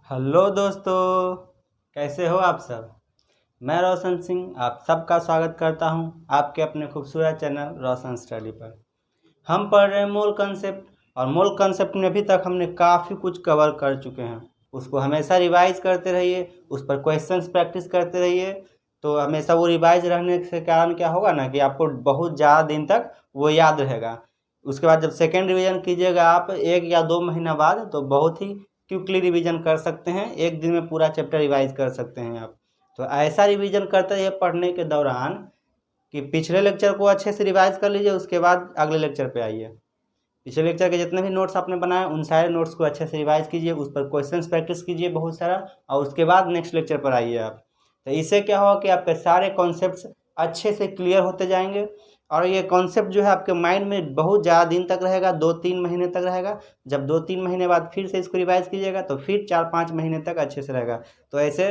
Hello दोस्तों, कैसे हो आप सब। मैं रोशन सिंह आप सबका स्वागत करता हूं आपके अपने खूबसूरत चैनल रोशन स्टडी पर। हम पढ़ रहे हैं मूल कंसेप्ट, और मूल कंसेप्ट में अभी तक हमने काफ़ी कुछ कवर कर चुके हैं। उसको हमेशा रिवाइज करते रहिए, उस पर क्वेश्चंस प्रैक्टिस करते रहिए। तो हमेशा वो रिवाइज रहने से कारण क्या होगा ना कि आपको बहुत ज़्यादा दिन तक वो याद रहेगा। उसके बाद जब सेकेंड रिवीजन कीजिएगा आप 1 या 2 महीना बाद, तो बहुत ही क्विकली रिवीजन कर सकते हैं। एक दिन में पूरा चैप्टर रिवाइज कर सकते हैं आप। तो ऐसा रिवीजन करते रहिए पढ़ने के दौरान कि पिछले लेक्चर को अच्छे से रिवाइज कर लीजिए, उसके बाद अगले लेक्चर पे आइए। पिछले लेक्चर के जितने भी नोट्स आपने बनाए उन सारे नोट्स को अच्छे से रिवाइज कीजिए, उस पर क्वेश्चंस प्रैक्टिस कीजिए बहुत सारा, और उसके बाद नेक्स्ट लेक्चर पर आइए आप। तो इससे क्या होगा कि आपके सारे कॉन्सेप्ट्स अच्छे से क्लियर होते जाएंगे, और ये कॉन्सेप्ट जो है आपके माइंड में बहुत ज़्यादा दिन तक रहेगा, 2-3 महीने तक रहेगा। जब 2-3 महीने बाद फिर से इसको रिवाइज कीजिएगा तो फिर 4-5 महीने तक अच्छे से रहेगा। तो ऐसे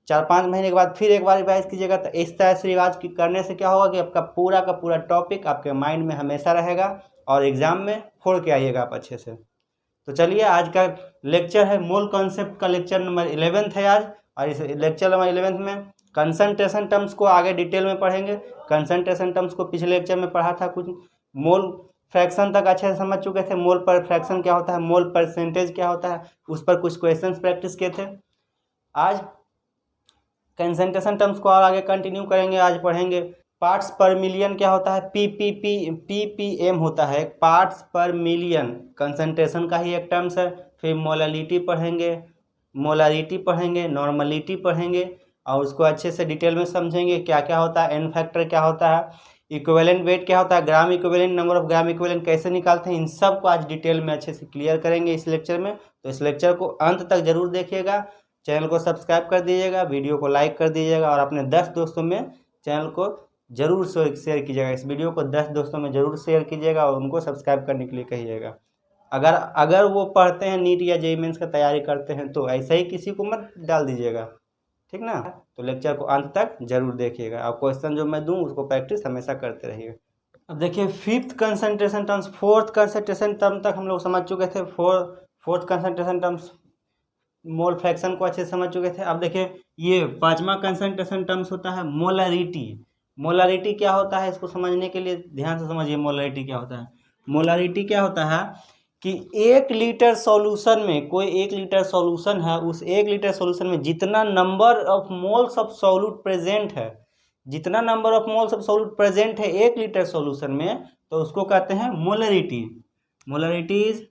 4-5 महीने के बाद फिर एक बार रिवाइज कीजिएगा। तो इस तरह से रिवाइज करने से क्या होगा कि आपका पूरा का पूरा टॉपिक आपके माइंड में हमेशा रहेगा, और एग्जाम में फोड़ के आइएगा आप अच्छे से। तो चलिए, आज का लेक्चर है मूल कॉन्सेप्ट का, लेक्चर नंबर 11 है आज। और इस लेक्चर नंबर 11 में कंसंट्रेशन टर्म्स को आगे डिटेल में पढ़ेंगे। कंसंट्रेशन टर्म्स को पिछले लेक्चर में पढ़ा था कुछ, मोल फ्रैक्शन तक अच्छे से समझ चुके थे। मोल पर फ्रैक्शन क्या होता है, मोल परसेंटेज क्या होता है, उस पर कुछ क्वेश्चंस प्रैक्टिस किए थे। आज कंसंट्रेशन टर्म्स को और आगे कंटिन्यू करेंगे। आज पढ़ेंगे पार्ट्स पर मिलियन क्या होता है, पीपीएम होता है, पार्ट्स पर मिलियन कंसंट्रेशन का ही एक टर्म्स है। फिर मोलालिटी पढ़ेंगे, नॉर्मलिटी पढ़ेंगे, और उसको अच्छे से डिटेल में समझेंगे क्या क्या होता है, एन फैक्टर क्या होता है, इक्विवेलेंट वेट क्या होता है, ग्राम equivalent, number of gram equivalent कैसे निकालते हैं, इन सब को आज डिटेल में अच्छे से क्लियर करेंगे इस लेक्चर में। तो इस लेक्चर को अंत तक जरूर देखिएगा। चैनल को सब्सक्राइब कर दीजिएगा, वीडियो को लाइक कर दीजिएगा, और अपने 10 दोस्तों में चैनल को जरूर शेयर कीजिएगा। इस वीडियो को 10 दोस्तों में जरूर शेयर कीजिएगा, और उनको सब्सक्राइब करने के लिए कहिएगा। अगर वो पढ़ते हैं, नीट या जेईई मेंस का तैयारी करते हैं, तो ऐसे ही किसी को मत डाल दीजिएगा, ठीक ना। तो लेक्चर को अंत तक जरूर देखिएगा, और क्वेश्चन जो मैं दूं उसको प्रैक्टिस हमेशा करते रहिए। अब देखिए, fifth concentration terms, fourth concentration term तक हम लोग समझ चुके थे। Fourth concentration terms mole fraction को अच्छे से समझ चुके थे। अब देखिए, ये 5वां कंसंट्रेशन टर्म्स होता है मोलरिटी। मोलरिटी क्या होता है, इसको समझने के लिए ध्यान से समझिए। मोलरिटी क्या होता है, मोलरिटी क्या होता है कि 1 लीटर सॉल्यूशन में, कोई 1 लीटर सॉल्यूशन है, उस 1 लीटर सॉल्यूशन में जितना number of moles of solute present है, जितना number of moles of solute present है 1 लीटर सॉल्यूशन में, तो उसको कहते हैं molarity. Molarity is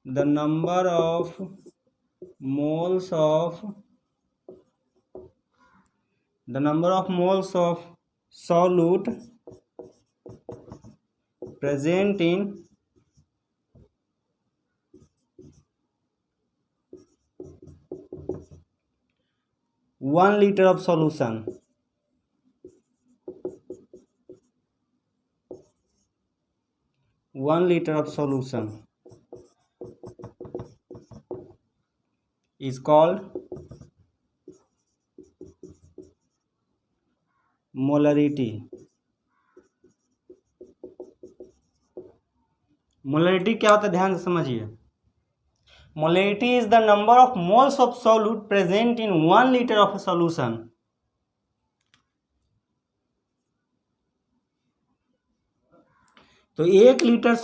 the number of moles of solute present in 1 liter of solution. One liter of solution is called molarity. Molarity क्या होता है, ध्यान से समझिए। Molarity is the number of moles of solute present in 1 litre of solution. तो 1 litre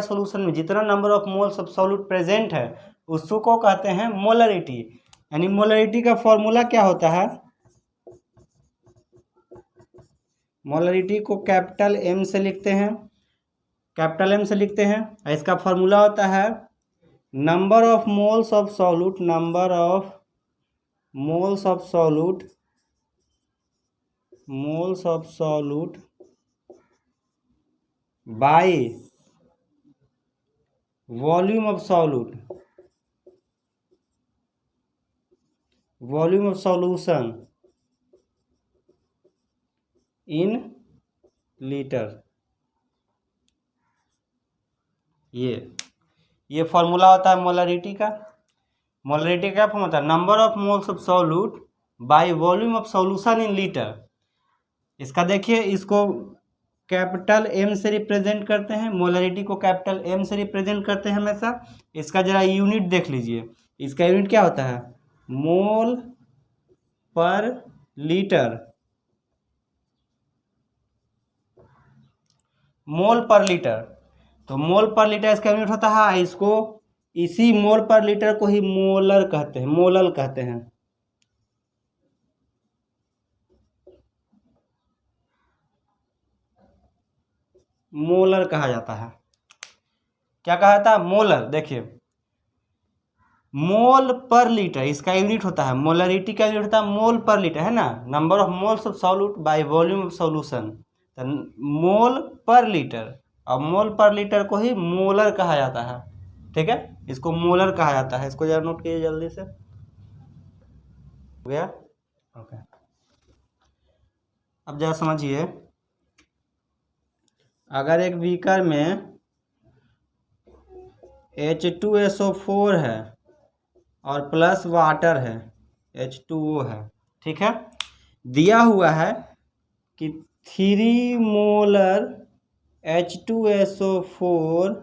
solution में जितना number of moles of solute present है उसको कहते हैं मोलरिटी। यानी मोलरिटी का फॉर्मूला क्या होता है, मोलरिटी को कैपिटल एम से लिखते हैं, इसका फॉर्मूला होता है number of moles of solute by volume of solution in litre. ये फॉर्मूला होता है मोलरिटी का। मोलरिटी का फॉर्मूला होता है number of moles of solute by volume of solution in litre. इसका देखिए, इसको कैपिटल एम से रिप्रेजेंट करते हैं, मोलरिटी को कैपिटल एम से रिप्रेजेंट करते हैं हमेशा। इसका जरा यूनिट देख लीजिए, इसका यूनिट क्या होता है, मोल पर लीटर, मोल पर लीटर। तो मोल पर लीटर इसका यूनिट होता है, इसको इसी मोल पर लीटर को ही मोलर कहते हैं, मोलल कहते हैं। मोलर कहा जाता है। क्या कहा जाता है, मोलर। देखिए मोल पर लीटर इसका यूनिट होता है, मोलरिटी का यूनिट होता है मोल पर लीटर, है ना, number of moles of solute by volume of solution. तो मोल पर लीटर, और मोल पर लीटर को ही मोलर कहा जाता है। ठीक है, इसको मोलर कहा जाता है। इसको जरा नोट कीजिए जल्दी से। हो गया, ओके। अब जरा समझिए, अगर एक बीकर में H2SO4 है और प्लस वाटर है, H2O है, ठीक है, दिया हुआ है कि 3 molar H2SO4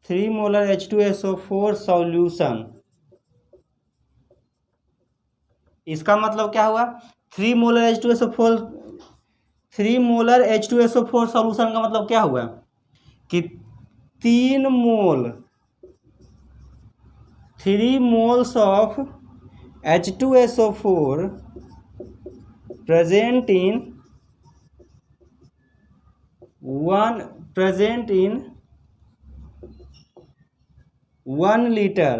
3 molar H2SO4 solution. इसका मतलब क्या हुआ, 3 molar H2SO4 3 molar H2SO4 solution का मतलब क्या हुआ कि 3 moles of H2SO4 present in 1 liter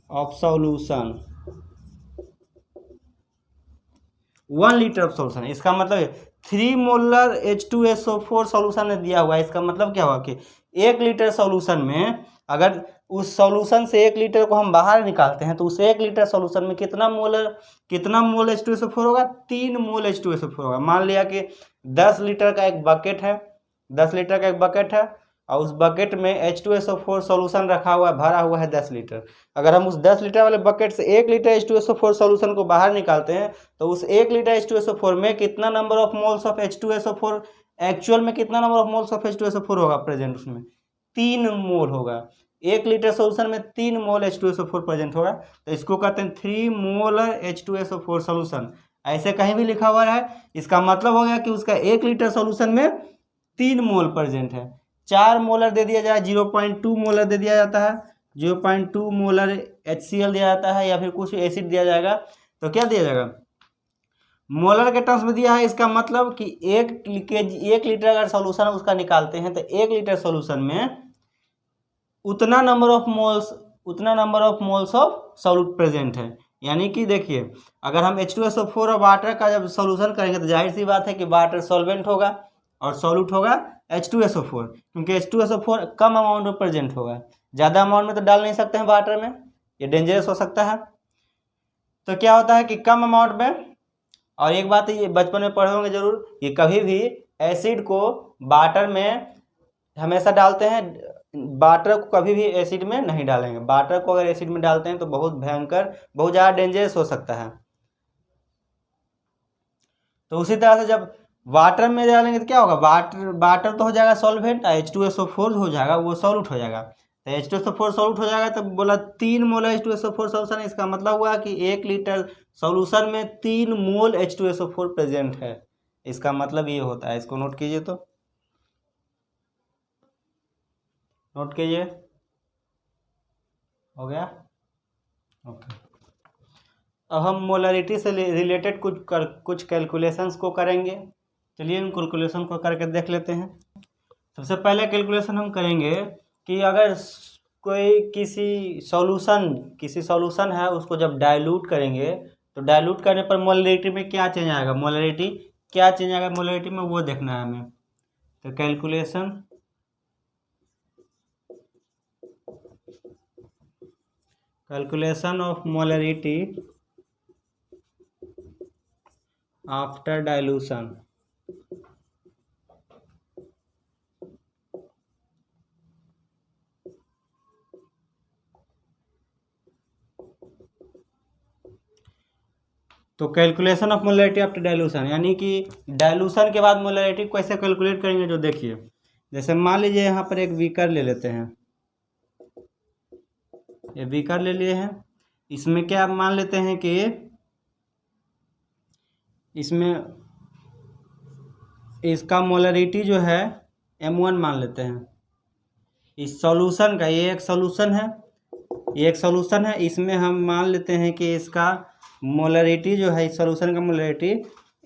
of solution, 1 litre of solution. इसका मतलब 3 मोलर H2SO4 सॉल्यूशन में दिया हुआ है। इसका मतलब क्या हुआ कि 1 लीटर सॉल्यूशन में, अगर उस सॉल्यूशन से 1 लीटर को हम बाहर निकालते हैं तो उस 1 लीटर सॉल्यूशन में कितना मोल H2SO4 होगा, 3 मोल H2SO4 होगा। मान लिया कि 10 लीटर का एक बकेट है, 10 लीटर का एक बकेट है, और उस बकेट में H2SO4 सॉल्यूशन रखा हुआ है, भरा हुआ है 10 लीटर। अगर हम उस 10 लीटर वाले बकेट से 1 लीटर H2SO4 सॉल्यूशन को बाहर निकालते हैं तो उस 1 लीटर H2SO4 में कितना number of moles of H2SO4, actual में कितना number of moles of H2SO4 होगा प्रेजेंट, उसमें 3 मोल होगा। 1 लीटर सॉल्यूशन में 3 मोल H2SO4 प्रेजेंट होगा, तो इसको कहते हैं 3 मोलर H2SO4 सॉल्यूशन। ऐसे कहीं भी लिखा हुआ है, इसका मतलब हो गया कि उसका 1 लीटर सॉल्यूशन में 3 मोल प्रेजेंट है। 4 मोलर दे दिया जाए, 0.2 मोलर दे दिया जाता है, 0.2 मोलर HCl दिया जाता है, या फिर कुछ एसिड दिया जाएगा, तो क्या दिया जाएगा, मोलर के टर्म्स में दिया है। इसका मतलब कि 1 लीटर अगर सॉल्यूशन उसका निकालते हैं तो 1 लीटर सॉल्यूशन में उतना number of moles of solute present है। यानी कि देखिए, अगर हम H2SO4 और वाटर का जब सॉल्यूशन करेंगे तो जाहिर सी बात है कि वाटर सॉल्वेंट होगा और सॉल्यूट होगा H2SO4, क्योंकि H2SO4 कम अमाउंट में प्रेजेंट होगा। ज़्यादा अमाउंट में तो डाल नहीं सकते हैं वाटर में, ये डेंजरस हो सकता है। तो क्या होता है कि कम अमाउंट में, और एक बात ये बचपन में पढ़े होंगे जरूर, ये कभी भी एसिड को वाटर में हमेशा डालते हैं, वाटर को कभी भी एसिड में नहीं डालेंगे। वाटर को अगर एसिड में डालते हैं तो बहुत भयंकर, बहुत ज़्यादा डेंजरस हो सकता है। तो उसी तरह से जब वाटर में डालेंगे तो क्या होगा, वाटर तो हो जाएगा सॉल्वेंट, H2SO4 हो जाएगा, वो सॉल्यूट हो जाएगा। तो H2SO4 सॉल्यूट हो जाएगा, तो बोला 3 मोल H2SO4 सॉल्यूशन। इसका मतलब हुआ कि 1 लीटर सॉल्यूशन में 3 मोल H2SO4 प्रेजेंट है। इसका मतलब ये होता है। इसको नोट कीजिए, तो नोट कीजिए, हो गया, ओके। अब हम मोलरिटी से रिलेटेड कुछ कैलकुलेशंस को करेंगे। चलिए उन कैलकुलेशन को करके देख लेते हैं। सबसे पहले कैलकुलेशन हम करेंगे कि अगर कोई किसी सॉल्यूशन है, उसको जब डाइल्यूट करेंगे तो डाइल्यूट करने पर मोलरिटी में क्या चेंज आएगा, मोलरिटी में वो देखना है हमें। तो calculation of molarity after dilution. तो calculation of molarity after dilution, यानी कि डाइल्यूशन के बाद मोलरिटी को कैसे कैलकुलेट करेंगे, जो देखिए जैसे मान लीजिए यहाँ पर एक बीकर ले लेते हैं, ये बीकर ले लिए हैं, इसमें क्या मान लेते हैं कि इसमें इसका मोलरिटी जो है M1 मान लेते हैं। इस सॉल्यूशन का ये एक सॉल्यूशन है, ये एक सॉल्यूशन है, इसमें हम मान लेते हैं कि इसका मोलरिटी जो है, इस सॉल्यूशन का मोलरिटी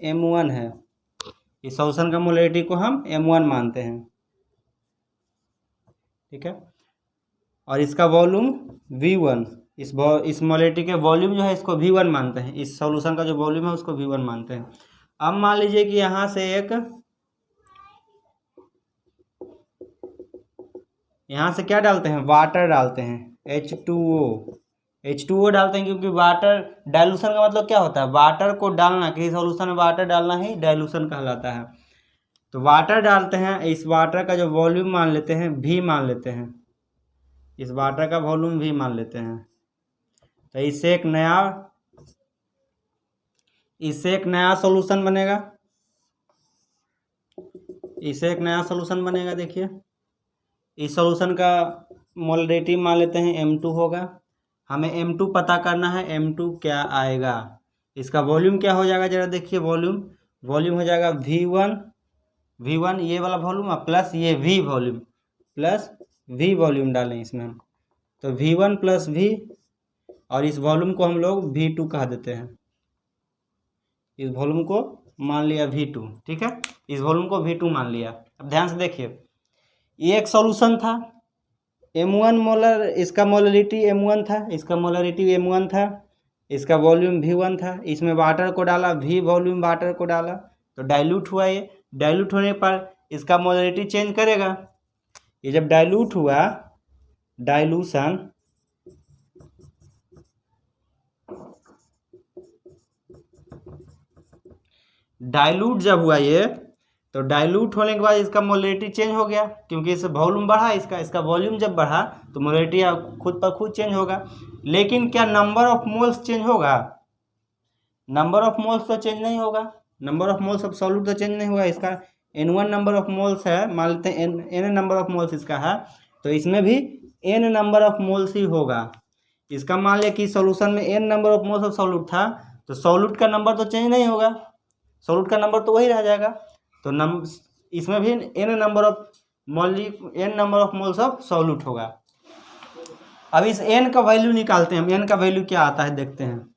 M1 है। इस सॉल्यूशन का मोलरिटी को हम M1 मानते हैं, ठीक है। और इसका वॉल्यूम V1, इस मोलरिटी के वॉल्यूम जो है इसको V1 मानते हैं, इस सॉल्यूशन का जो वॉल्यूम है उसको V1 मानते हैं। अब मान लीजिए कि यहाँ से यहाँ से क्या डालते हैं, वाटर डालते हैं, H2O डालते हैं, क्योंकि वाटर डाइल्यूशन का मतलब क्या होता है, वाटर को डालना, किसी सॉल्यूशन में वाटर डालना ही डाइल्यूशन कहलाता है। तो वाटर डालते हैं, इस वाटर का जो वॉल्यूम मान लेते हैं V मान लेते हैं, इस वाटर का वॉल्यूम V मान लेते हैं। तो इससे एक नया सॉल्यूशन बनेगा, इससे एक नया सॉल्यूशन बनेगा। देखिए इस सॉल्यूशन का मोलरिटी मान लेते हैं M2 होगा, हमें M2 पता करना है, M2 क्या आएगा, इसका वॉल्यूम क्या हो जाएगा, जरा देखिए वॉल्यूम हो जाएगा V1 ये वाला वॉल्यूम प्लस ये V वॉल्यूम डालें इसमें हम, तो V1 प्लस V, और इस वॉल्यूम को हम लोग V2 कह देते हैं, इस वॉल्यूम को मान लिया V2, ठीक है, इस वॉल्यूम को V2 मान लिया। अब ध्यान से देखिए, ये एक सॉल्यूशन था, M1 मोलर, इसका मोलरिटी M1 था, इसका मोलरिटी M1 था, इसका वॉल्यूम V1 था, इसमें वाटर को डाला, V वॉल्यूम वाटर को डाला, तो डाइल्यूट हुआ। ये डाइल्यूट होने पर इसका मोलरिटी चेंज करेगा। ये जब डाइल्यूट हुआ, डाइल्यूट जब हुआ ये, तो डाइल्यूट होने के बाद इसका मोलरिटी चेंज हो गया, क्योंकि इस वॉल्यूम बढ़ा, इसका वॉल्यूम जब बढ़ा तो मोलरिटी खुद पर खुद चेंज होगा। लेकिन क्या नंबर ऑफ मोल्स चेंज होगा, नंबर ऑफ मोल्स तो चेंज नहीं होगा, number of moles of solute तो चेंज नहीं होगा। इसका N1 नंबर ऑफ मोल्स है, मान लेते हैं N नंबर ऑफ मोल्स इसका है, तो इसमें भी N नंबर ऑफ मोल्स ही होगा। इसका मान लिया कि सॉल्यूशन में N number of moles of solute था, तो सॉल्यूट का नंबर तो चेंज नहीं होगा, सॉल्यूट का नंबर तो वही रह जाएगा। तो इसमें भी N number of moles of solute होगा। अब इस N का वैल्यू निकालते हैं हम, N का वैल्यू क्या आता है देखते हैं।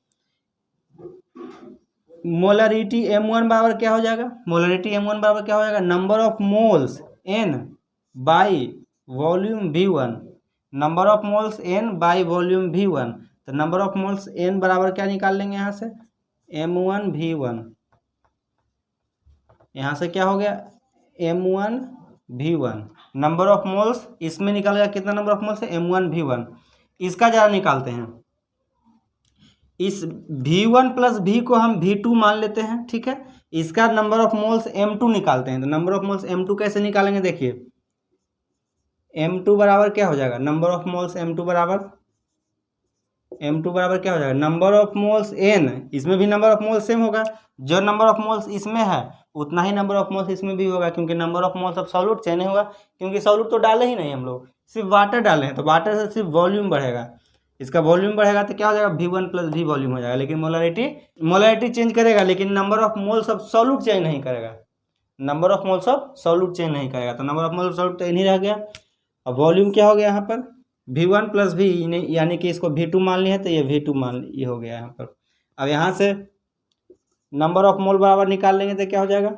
मोलरिटी M1 बराबर क्या हो जाएगा, मोलरिटी M1 बराबर क्या हो जाएगा, number of moles N by volume V1, number of moles N by volume V1। तो नंबर ऑफ मोल्स N बराबर क्या निकाल लेंगे यहाँ से, M1 V1, यहाँ से क्या हो गया M1 V1, number of moles इसमें निकल गया, कितना नंबर ऑफ मोल्स है M1 V1। इसका जरा निकालते हैं, इस V1 प्लस V को हम V2 मान लेते हैं, ठीक है। इसका नंबर ऑफ मोल्स M2 निकालते हैं, तो नंबर ऑफ मोल्स M2 कैसे निकालेंगे, देखिए M2 बराबर क्या हो जाएगा, नंबर ऑफ मोल्स M2 बराबर क्या हो जाएगा, नंबर ऑफ मोल्स N, इसमें भी नंबर ऑफ मोल्स सेम होगा, जो नंबर ऑफ मोल्स इसमें है उतना ही नंबर ऑफ मोल्स इसमें भी होगा, क्योंकि number of moles of solute change नहीं होगा, क्योंकि सॉल्यूट तो डाले ही नहीं हम लोग, सिर्फ वाटर डाले हैं, तो वाटर से सिर्फ वॉल्यूम बढ़ेगा, इसका वॉल्यूम बढ़ेगा तो क्या हो जाएगा V1 प्लस V वॉल्यूम हो जाएगा। लेकिन मोलरिटी चेंज करेगा, लेकिन number of moles of solute change नहीं करेगा, number of moles of solute change नहीं करेगा, तो number of moles of solute तो इन्हीं रह गया। अब वॉल्यूम क्या हो गया यहाँ पर V1 प्लस V, यानी कि इसको V2 मान लिया है, तो ये V2 ये हो गया यहाँ पर। अब यहाँ से नंबर ऑफ मोल बराबर निकाल लेंगे तो क्या हो जाएगा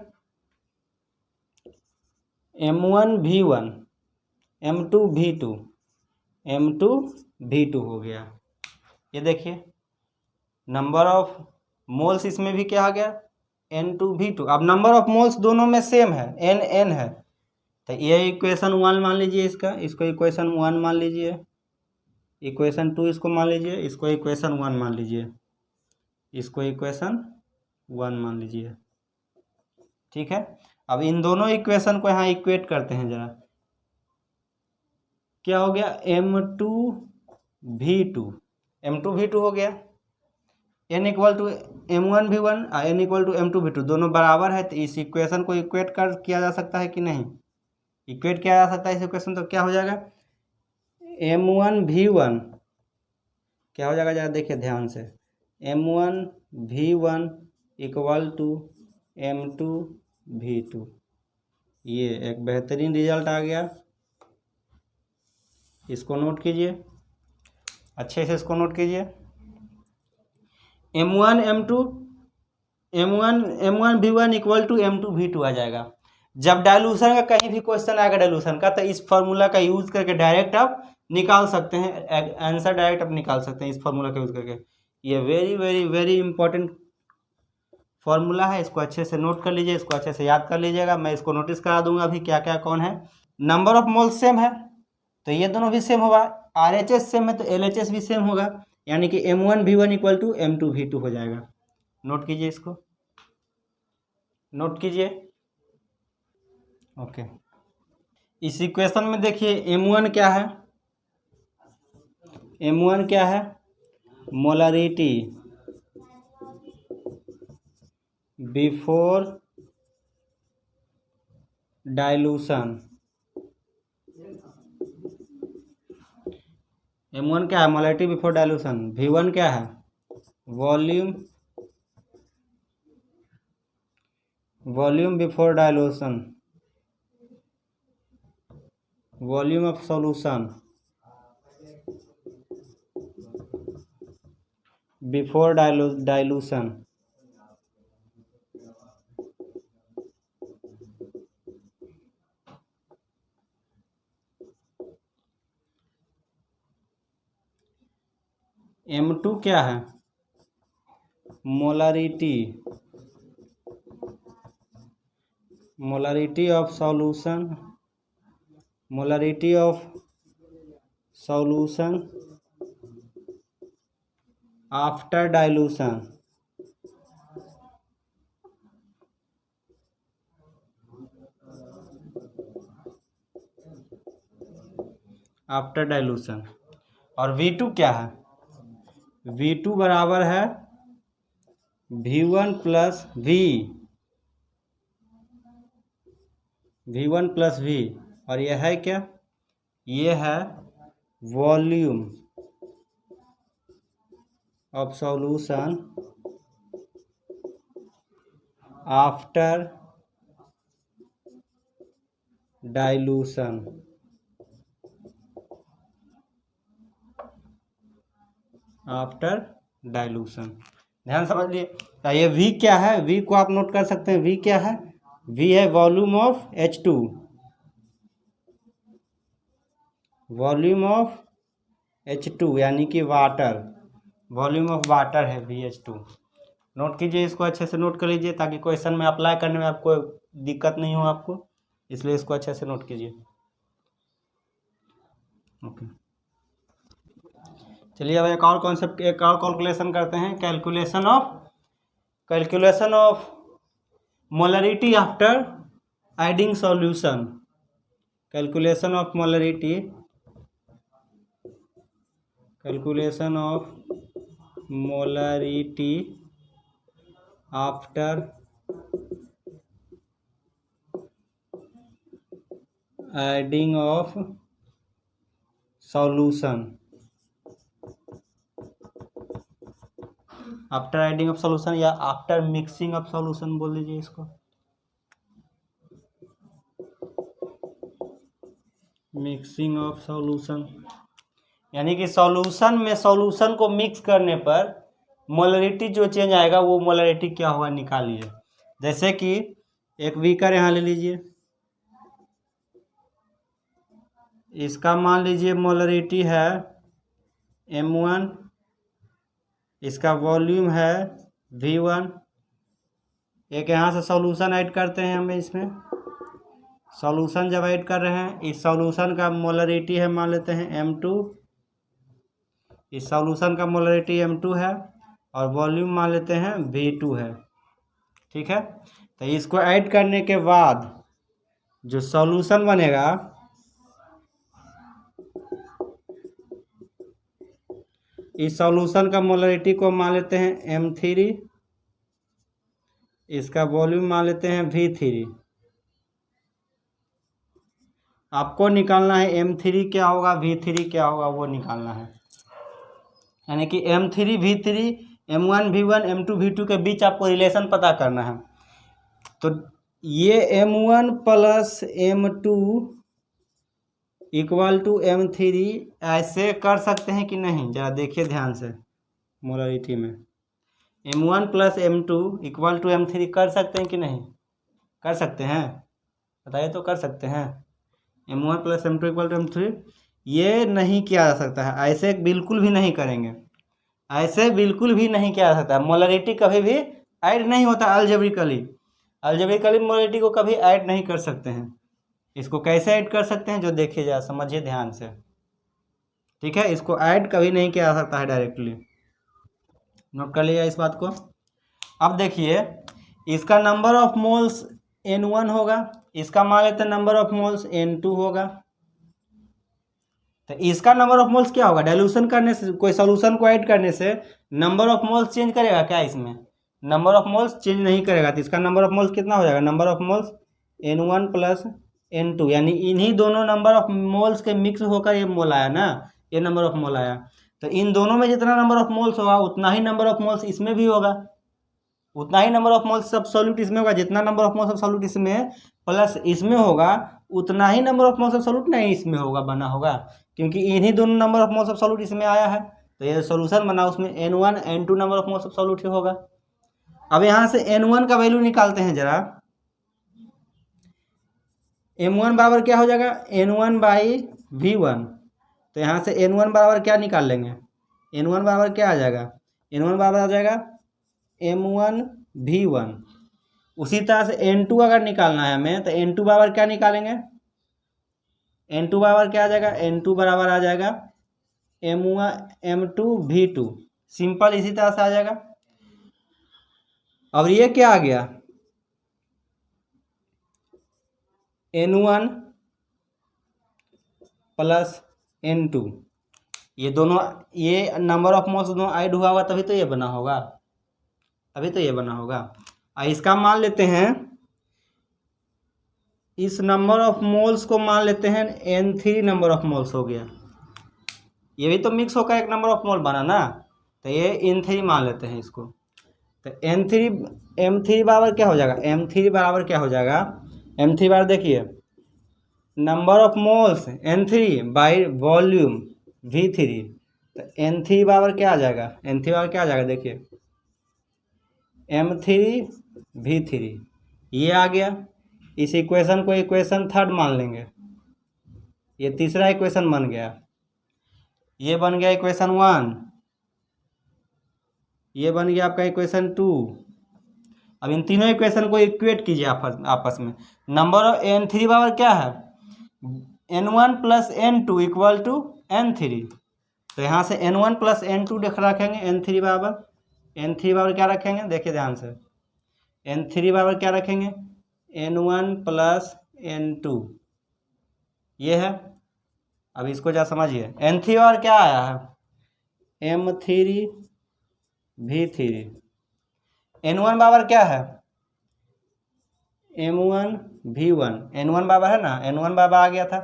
M1 V1 M2 V2 M2 V2 हो गया। ये देखिए नंबर ऑफ मोल्स इसमें भी क्या आ गया N2 V2। अब नंबर ऑफ मोल्स दोनों में सेम है, N है, तो ये इक्वेशन 1 मान लीजिए, इसको इक्वेशन 1 मान लीजिए, इक्वेशन 2 इसको मान लीजिए, इसको इक्वेशन 1 मान लीजिए, इसको इक्वेशन 1 मान लीजिए, ठीक है। अब इन दोनों इक्वेशन को यहाँ इक्वेट करते हैं जरा, क्या हो गया M2 V2 हो गया। N equal to M1V1 N equal to M2V2 दोनों बराबर है, तो इस इक्वेशन को इक्वेट कर किया जा सकता है कि नहीं? इक्वेट किया जा सकता है इस इक्वेशन। तो क्या हो जाएगा, M1V1 क्या हो जाएगा, जरा देखिए ध्यान से, M1V1 इक्वल टू M2V2। ये एक बेहतरीन रिजल्ट आ गया, इसको नोट कीजिए, अच्छे से इसको नोट कीजिए। M1V1 इक्वल टू M2V2 आ जाएगा। जब डायलूशन का कहीं भी क्वेश्चन आएगा डायलूशन का, तो इस फार्मूला का यूज करके डायरेक्ट आप निकाल सकते हैं, आंसर डायरेक्ट आप निकाल सकते हैं इस फार्मूला का यूज करके। ये very very very important formula है, इसको अच्छे से नोट कर लीजिए, इसको अच्छे से याद कर लीजिएगा। मैं इसको नोटिस करा दूंगा अभी क्या क्या कौन है। नंबर ऑफ मोल्स सेम है तो ये दोनों भी सेम होगा, RHS सेम है तो LHS भी सेम होगा, यानी कि M1V1 इक्वल टू M2V2 हो जाएगा। नोट कीजिए, इसको नोट कीजिए। ओके, इस इक्वेशन में देखिए M1 क्या है, M1 क्या है, मोलरिटी बिफोर डाइल्यूशन। M1 क्या है, मोलरिटी बिफोर डाइल्यूशन। V1 क्या है, volume before dilution, volume of solution before dilution. M2 क्या है, molarity of solution after dilution. After dilution. और V2 क्या है, V2 बराबर है V1 प्लस V, और यह है क्या, ये है volume of solution after dilution. After dilution, ध्यान समझिए। ये V क्या है, V को आप नोट कर सकते हैं। V क्या है, V है volume of H2, volume of H2 यानी कि वाटर, वॉल्यूम ऑफ वाटर है VH2। नोट कीजिए, इसको अच्छे से नोट कर लीजिए ताकि क्वेश्चन में अप्लाई करने में आपको दिक्कत नहीं हो आपको, इसलिए इसको अच्छे से नोट कीजिए। ओके, चलिए अब एक और कॉन्सेप्ट, एक और कैलकुलेशन करते हैं। Calculation of molarity after adding solution. Calculation of molarity after adding of solution, after adding of solution या आफ्टर मिक्सिंग ऑफ सॉल्यूशन बोल दीजिए इसको। मिक्सिंग ऑफ सॉल्यूशन यानी कि सॉल्यूशन में सॉल्यूशन को मिक्स करने पर मोलरिटी जो चेंज आएगा वो मोलरिटी क्या होगा निकालिए। जैसे कि एक बीकर यहाँ ले लीजिए, इसका मान लीजिए मोलरिटी है M1, इसका वॉल्यूम है V1। एक यहाँ से सॉल्यूशन ऐड करते हैं हमें, इसमें सॉल्यूशन जब ऐड कर रहे हैं, इस सॉल्यूशन का मोलरिटी है मान लेते हैं M2, इस सॉल्यूशन का मोलरिटी M2 है और वॉल्यूम मान लेते हैं V2 है। ठीक है, तो इसको ऐड करने के बाद जो सॉल्यूशन बनेगा इस सॉल्यूशन का मोलरिटी को मान लेते हैं M3, इसका वॉल्यूम मान लेते हैं V3। आपको निकालना है M3 क्या होगा, V3 क्या होगा, वो निकालना है। यानी कि M3 V3, M1 V1, M2 V2 के बीच आपको रिलेशन पता करना है। तो ये M1 plus M2 equal to M3 ऐसे कर सकते हैं कि नहीं, जरा देखिए ध्यान से। मोलरिटी में M1 plus M2 equal to M3 कर सकते हैं कि नहीं, कर सकते हैं, बताइए तो कर सकते हैं। M1 plus M2 equal to M3 ये नहीं किया जा सकता है, ऐसे बिल्कुल भी नहीं करेंगे, ऐसे बिल्कुल भी नहीं किया जा सकता। मोलरिटी कभी भी ऐड नहीं होता अल्जेब्रिकली मोलरिटी को कभी ऐड नहीं कर सकते हैं। इसको कैसे ऐड कर सकते हैं जो देखिए, जरा समझिए ध्यान से, ठीक है। इसको ऐड कभी नहीं किया जा सकता है डायरेक्टली, नोट कर लिया इस बात को। अब देखिए इसका नंबर ऑफ मोल्स N1 होगा, इसका मान लेते हैं नंबर ऑफ मोल्स N2 होगा। तो इसका नंबर ऑफ मोल्स क्या होगा, डाइल्यूशन करने से, कोई सॉल्यूशन को ऐड करने से नंबर ऑफ मोल्स चेंज करेगा क्या, इसमें नंबर ऑफ मोल्स चेंज नहीं करेगा। तो इसका नंबर ऑफ मोल्स कितना हो जाएगा, number of moles N1 plus N2, यानी इन्हीं दोनों नंबर ऑफ मोल्स के मिक्स होकर ये मोल आया ना, ये नंबर ऑफ मोल आया। तो इन दोनों में जितना नंबर ऑफ मोल्स होगा उतना ही नंबर ऑफ मोल्स इसमें भी होगा, उतना ही नंबर ऑफ मोल्स सब्सोल्यूट इसमें होगा। जितना नंबर ऑफ मोल्स सब्सोल्यूट इसमें प्लस इसमें होगा उतना ही नंबर ऑफ मोल्स सब्सोल्यूट नहीं इसमें होगा, बना होगा, क्योंकि इन्हीं दोनों नंबर ऑफ मोल्स सब्सोल्यूट इसमें आया है। तो ये सॉल्यूशन बना, उसमें N1 N2 number of moles solute ही होगा। अब यहाँ से N1 का वैल्यू निकालते हैं जरा। M1 बराबर क्या हो जाएगा, N1 बाई V1। तो यहाँ से N1 बराबर क्या निकाल लेंगे, N1 बराबर क्या आ जाएगा, N1 बराबर आ जाएगा M1 V1। उसी तरह से N2 अगर निकालना है हमें तो N2 बराबर क्या निकालेंगे, N2 बराबर क्या आ जाएगा, N2 बराबर आ जाएगा M2 V2। सिंपल इसी तरह से आ जाएगा। अब ये क्या आ गया, N1 प्लस N2, ये दोनों, ये नंबर ऑफ मोल्स दोनों ऐड हुआ होगा तभी तो ये बना होगा, तभी तो ये बना होगा। इसका मान लेते हैं, इस नंबर ऑफ मोल्स को मान लेते हैं N3 नंबर ऑफ मोल्स हो गया। ये भी तो मिक्स होकर एक नंबर ऑफ मोल बना ना, तो ये N3 मान लेते हैं इसको। तो M3 बराबर क्या हो जाएगा, M3 बराबर क्या हो जाएगा, M3 बराबर देखिए number of moles N3 by volume V3। तो N3 बराबर क्या आ जाएगा, N3 बराबर क्या आ जाएगा, देखिए M3 V3, ये आ गया। इस इक्वेशन को इक्वेशन थर्ड मान लेंगे, ये तीसरा इक्वेशन बन गया। ये बन गया इक्वेशन 1, ये बन गया आपका इक्वेशन 2। अब इन तीनों इक्वेशन को इक्वेट कीजिए आपस में। नंबर ऑफ N3 बराबर क्या है, N1 plus N2 equal to N3। तो यहाँ से N1 प्लस N2 रखेंगे, N3 बराबर क्या रखेंगे, देखिए ध्यान से, N3 बराबर क्या रखेंगे, N1 प्लस N2, ये है। अब इसको क्या समझिए, N3 बराबर क्या आया है, M3 V3। N1 बराबर क्या है, M1 V1। N1 बराबर है ना, N1 बराबर आ गया था।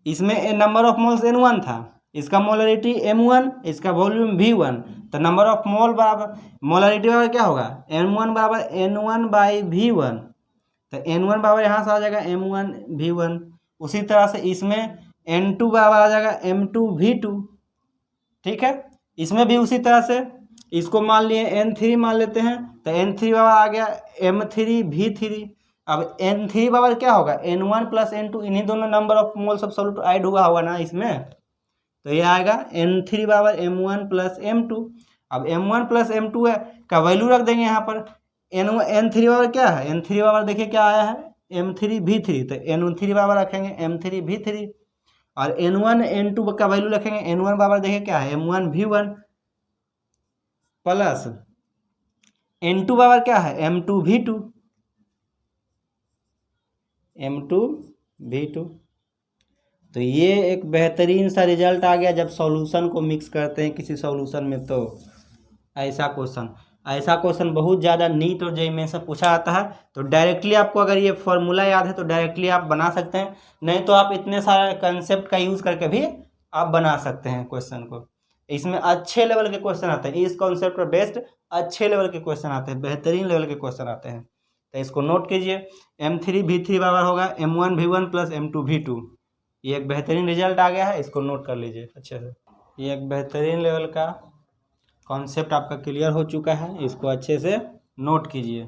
इसमें नंबर ऑफ मोल्स N1 था, इसका मोलरिटी M1, इसका वॉल्यूम V1। तो नंबर ऑफ मोल बराबर मोलरिटी बराबर क्या होगा, M1 बराबर N1 बाई V1। तो N1 बराबर यहाँ से आ जाएगा M1 V1। उसी तरह से इसमें N2 बराबर आ जाएगा M2 V2, ठीक है। इसमें भी उसी तरह से इसको मान लिए N3 मान लेते हैं, तो N3 बराबर आ गया M3 V3। अब N3 बराबर क्या होगा, N1 प्लस N2, इन्हीं दोनों नंबर ऑफ मोल्स सब्सोल्यूट ऐड हुआ होगा ना इसमें, तो ये आएगा N3 बराबर M1 प्लस M2। अब M1 प्लस M2 का वैल्यू रख देंगे यहाँ पर। N3 बराबर क्या है, N3 बराबर देखिए क्या आया है, M3 V3। तो N3 बराबर रखेंगे M3 V3, और N1 N2 का वैल्यू रखेंगे, N1 बराबर देखिए क्या है, M1 V1 प्लस N2 बराबर क्या है, M2 V2, M2 V2। तो ये एक बेहतरीन सा रिजल्ट आ गया जब सॉल्यूशन को मिक्स करते हैं किसी सॉल्यूशन में। तो ऐसा क्वेश्चन बहुत ज़्यादा नीट और जेईई में से पूछा जाता है। तो डायरेक्टली आपको अगर ये फॉर्मूला याद है तो डायरेक्टली आप बना सकते हैं, नहीं तो आप इतने सारे कंसेप्ट का यूज़ करके भी आप बना सकते हैं क्वेश्चन को। इसमें अच्छे लेवल के क्वेश्चन आते हैं, इस कॉन्सेप्ट पर बेस्ड अच्छे लेवल के क्वेश्चन आते हैं, बेहतरीन लेवल के क्वेश्चन आते हैं। तो इसको नोट कीजिए, M3V3 बराबर होगा M1V1 प्लस M2V2। ये एक बेहतरीन रिजल्ट आ गया है, इसको नोट कर लीजिए अच्छे से। ये एक बेहतरीन लेवल का कॉन्सेप्ट आपका क्लियर हो चुका है, इसको अच्छे से नोट कीजिए।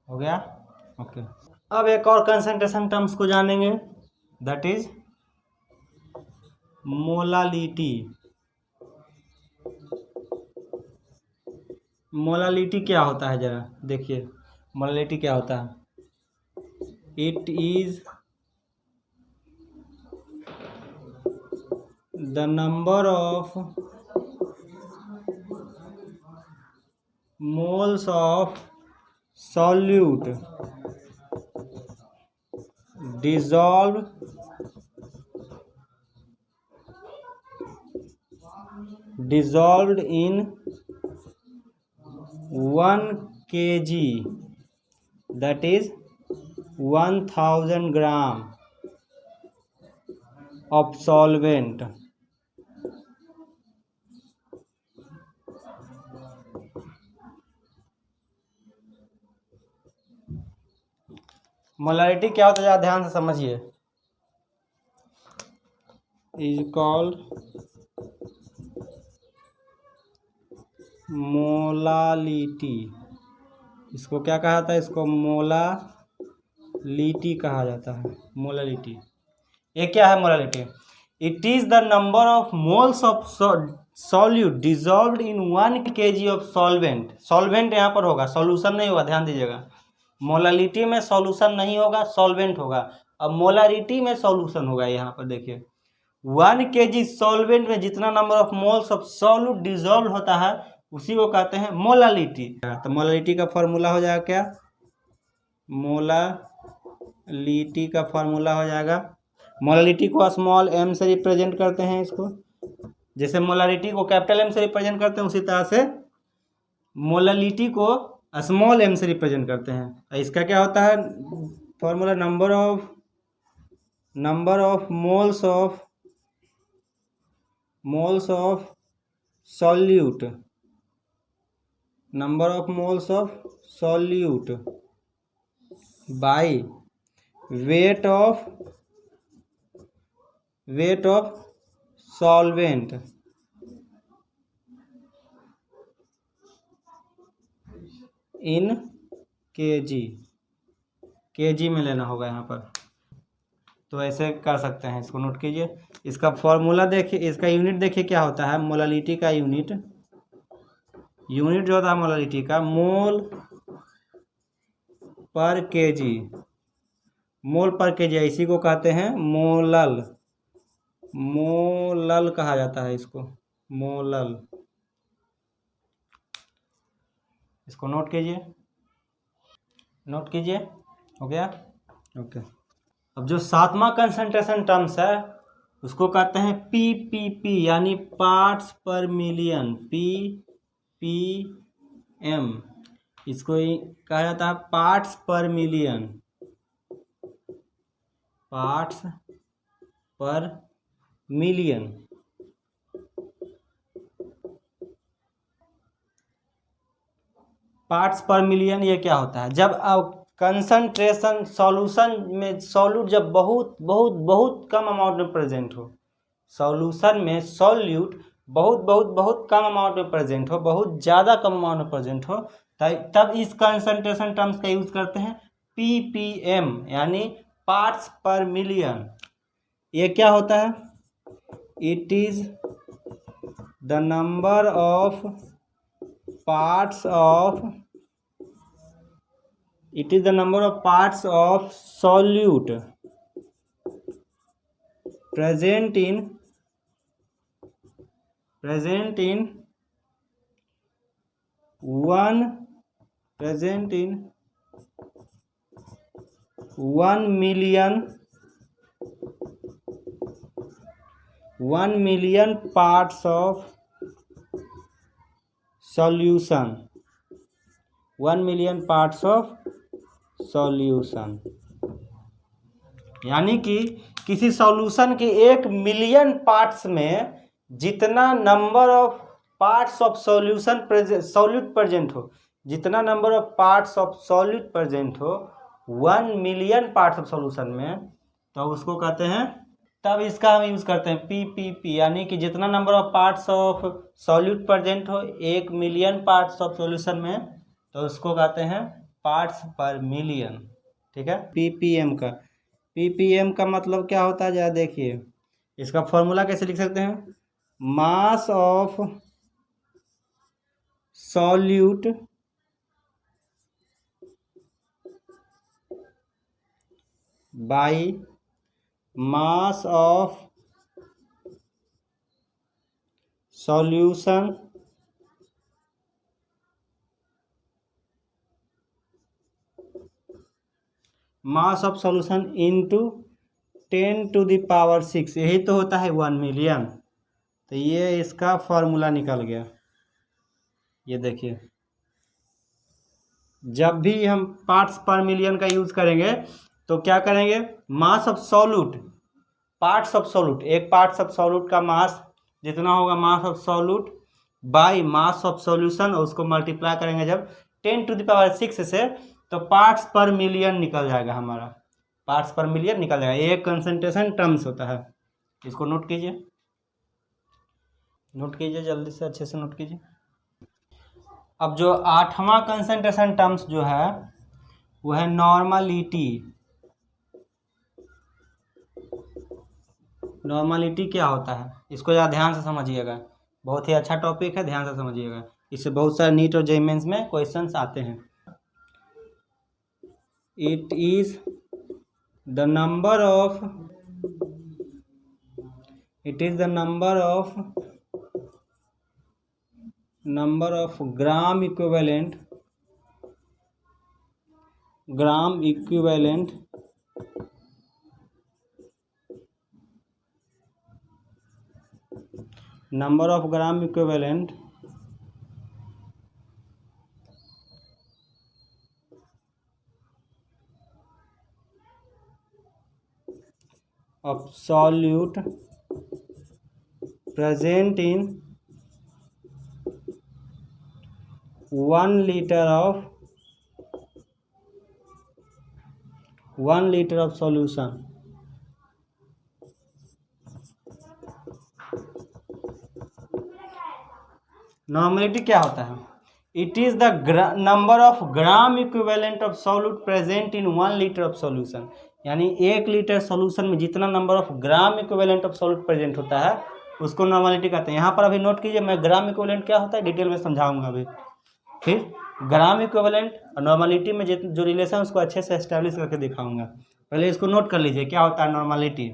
हो गया? ओके। अब एक और कंसंट्रेशन टर्म्स को जानेंगे, दैट इज मोलालिटी। मोलालिटी क्या होता है जरा देखिए, मोलालिटी क्या होता है? It is the number of moles of solute dissolved in 1 kg, that is 1000 gram of solvent। Molarity क्या होता है जरा ध्यान से समझिए। Is called molality. इसको क्या कहा जाता है? इसको मोलालिटी कहा जाता है। मोलालिटी ये क्या है? Molality it is the number of moles of solute dissolved in 1 kg of solvent. Solvent यहाँ पर होगा, सॉल्यूशन नहीं होगा, ध्यान दीजिएगा। मोलालिटी में सॉल्यूशन नहीं होगा, सॉल्वेंट होगा। अब मोलारिटी में सॉल्यूशन होगा। यहाँ पर देखिए 1 kg सॉल्वेंट में जितना number of moles of solute dissolve होता है उसी को कहते हैं मोलालिटी। तो मोलालिटी का फॉर्मूला हो जाएगा क्या? मोलालिटी का फॉर्मूला हो जाएगा, मोलालिटी को स्मॉल m से रिप्रेजेंट करते हैं इसको, जैसे मोलारिटी को कैपिटल M से रिप्रेजेंट करते हैं उसी तरह से मोलालिटी को स्मॉल m से रिप्रेजेंट करते हैं। इसका क्या होता है formula? Number of moles of solute, number of moles of solute by weight of solvent in KG में लेना होगा यहाँ पर। तो ऐसे कर सकते हैं, इसको नोट कीजिए। इसका फॉर्मूला देखिए, इसका यूनिट देखिए क्या होता है। मोलालिटी का यूनिट जो होता है मोलालिटी का, मोल पर केजी। मोल पर केजी इसी को कहते हैं मोलल कहा जाता है इसको, मोलल। इसको नोट कीजिए। हो गया? ओके। अब जो 7वां कंसंट्रेशन टर्म्स है उसको कहते हैं PPP, यानी पार्ट्स पर मिलियन, PPM। इसको कहा जाता है पार्ट्स पर मिलियन, पार्ट्स पर मिलियन। पार्ट्स पर मिलियन ये क्या होता है? जब कंसंट्रेशन सॉल्यूशन में सॉल्यूट जब बहुत कम अमाउंट में प्रेजेंट हो, सॉल्यूशन में सॉल्यूट बहुत कम अमाउंट में प्रेजेंट हो, बहुत ज़्यादा कम अमाउंट में प्रेजेंट हो, तब इस कंसंट्रेशन टर्म्स का यूज करते हैं PPM, यानी पार्ट्स पर मिलियन। ये क्या होता है? It is the number of parts of solute present in 1 1 million parts of solution, 1 million parts of solution, यानी कि किसी सॉल्यूशन के 1 मिलियन पार्ट्स में जितना number of parts of solute present हो, जितना number of parts of solute present हो 1 million parts of solution में, तो उसको कहते हैं, तब इसका हम यूज़ करते हैं पीपीपी, यानी कि जितना number of parts of solute present हो 1 मिलियन पार्ट्स ऑफ सॉल्यूशन में, तो उसको कहते हैं पार्ट्स पर मिलियन। ठीक है। पीपीएम का मतलब क्या होता है, जरा देखिए, इसका फॉर्मूला कैसे लिख सकते हैं, मास of solute by mass of solution mass of solution into 10⁶, यही तो होता है 1 मिलियन। तो ये इसका फॉर्मूला निकल गया। ये देखिए, जब भी हम पार्ट्स पर मिलियन का यूज़ करेंगे तो क्या करेंगे, मास of solute, parts of solute, एक पार्ट्स ऑफ सॉल्यूट का मास जितना होगा मास of solute by mass of solution, और उसको मल्टीप्लाई करेंगे जब 10⁶ से, तो पार्ट्स पर मिलियन निकल जाएगा हमारा, पार्ट्स पर मिलियन निकल जाएगा। ये कंसंट्रेशन टर्म्स होता है, इसको नोट कीजिए, जल्दी से, अच्छे से नोट कीजिए। अब जो 8वां कंसंट्रेशन टर्म्स जो है वो है नॉर्मलिटी। नॉर्मलिटी क्या होता है, इसको ज़रा ध्यान से समझिएगा, बहुत ही अच्छा टॉपिक है, ध्यान से समझिएगा, इससे बहुत सारे नीट और जेईई मेंस में क्वेश्चंस आते हैं। It is the number of gram equivalent of solute present in 1 liter of solution। Normality क्या होता है, it is the number of gram equivalent of solute present in 1 litre of solution, यानी 1 litre solution में जितना number of gram equivalent of solute present होता है उसको normality कहते हैं। यहाँ पर अभी नोट कीजिए, मैं ग्राम इक्विवेलेंट क्या होता है डिटेल में समझाऊंगा अभी। फिर ग्राम इक्विवेलेंट और नॉर्मलिटी में जो रिलेशन उसको अच्छे से एस्टैब्लिश करके दिखाऊंगा। पहले इसको नोट कर लीजिए क्या होता है नॉर्मलिटी।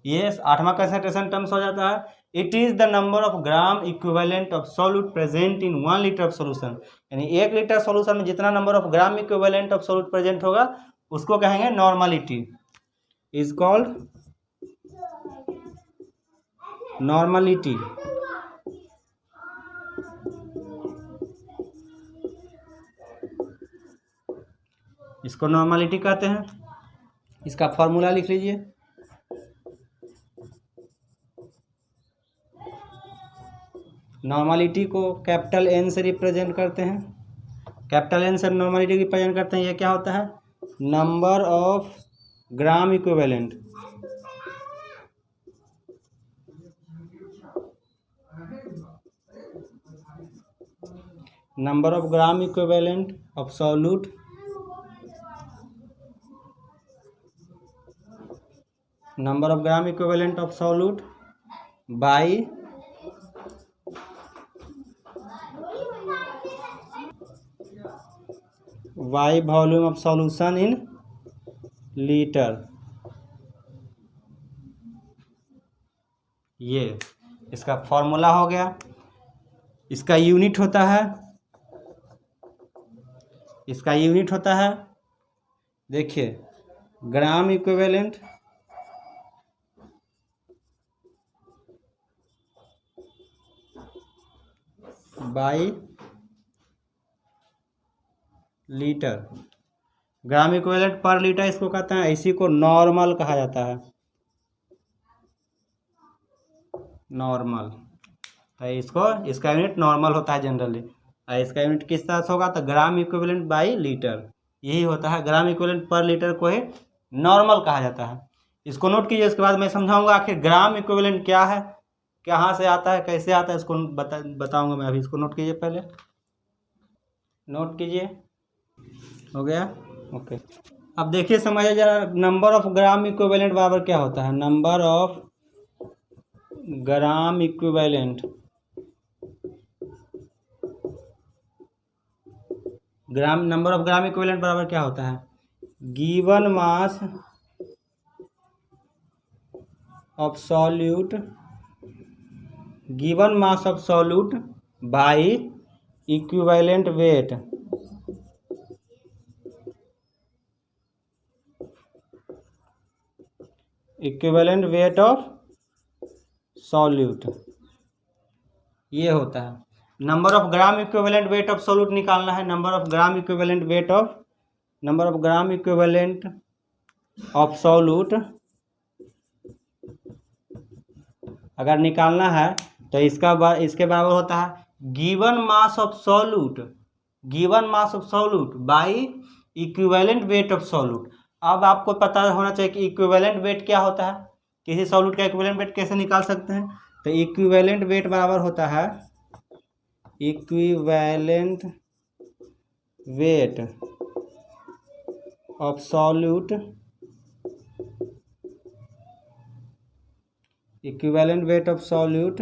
ये 8वां कंसंट्रेशन टर्म्स हो जाता है, it is the number of gram equivalent of solute present in 1 litre of solution, यानी 1 लीटर सॉल्यूशन में जितना number of gram equivalent of solute present होगा उसको कहेंगे नॉर्मलिटी, इज कॉल्ड नॉर्मलिटी। इसको नॉर्मलिटी कहते हैं। इसका फॉर्मूला लिख लीजिए, नॉर्मलिटी को कैपिटल एन से रिप्रेजेंट करते हैं, कैपिटल एन से नॉर्मलिटी रिप्रेजेंट करते हैं। ये क्या होता है, number of gram equivalent, number of gram equivalent of solute number of gram equivalent of solute by why volume of solution in litre. ये इसका फॉर्मूला हो गया। इसका यूनिट होता है, देखिए gram equivalent by litre. Gram equivalent पर litre इसको कहते हैं, इसी को नॉर्मल कहा जाता है, नॉर्मल। तो इसको, इसका यूनिट नॉर्मल होता है जनरली, और इसका यूनिट किस तरह से होगा, तो ग्राम इक्विवेलेंट बाई लीटर, यही होता है। ग्राम इक्विवेलेंट पर लीटर को ही नॉर्मल कहा जाता है। इसको नोट कीजिए, इसके बाद मैं समझाऊंगा आखिर ग्राम इक्विवेलेंट क्या है, कहाँ से आता है, कैसे आता है, इसको बताऊंगा मैं अभी। इसको नोट कीजिए, पहले नोट कीजिए, हो गया, ओके। अब देखिए, समझिए जरा, नंबर ऑफ ग्राम इक्विवेलेंट बराबर क्या होता है, number of gram equivalent, gram, number of gram equivalent बराबर क्या होता है, given mass of solute, given mass of solute by equivalent wait, equivalent weight of solute, ये होता है। Number of gram equivalent weight of solute निकालना है, number of gram equivalent weight of, number of gram equivalent of solute अगर निकालना है तो इसके बराबर होता है given mass of solute, given mass of solute by equivalent weight of solute. अब आपको पता होना चाहिए कि इक्विवेलेंट वेट क्या होता है, किसी सॉल्यूट का इक्विवेलेंट वेट कैसे निकाल सकते हैं। तो इक्विवेलेंट वेट बराबर होता है equivalent weight of solute, equivalent weight of solute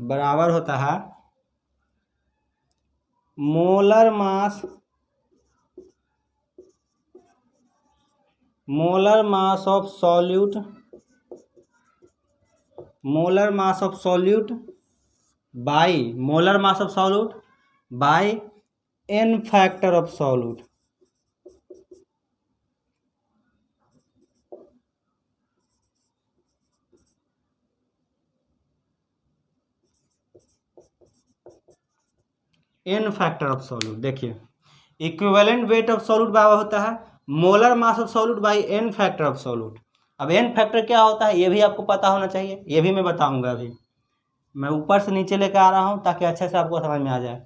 बराबर होता है molar mass, molar mass of solute, molar mass of solute by, molar mass of solute by N factor of solute. N factor of solute, देखिए equivalent weight of solute बराबर होता है molar mass of solute by N factor of solute. अब N factor क्या होता है ये भी आपको पता होना चाहिए, ये भी मैं बताऊंगा। अभी मैं ऊपर से नीचे लेकर आ रहा हूँ ताकि अच्छे से आपको समझ में आ जाए।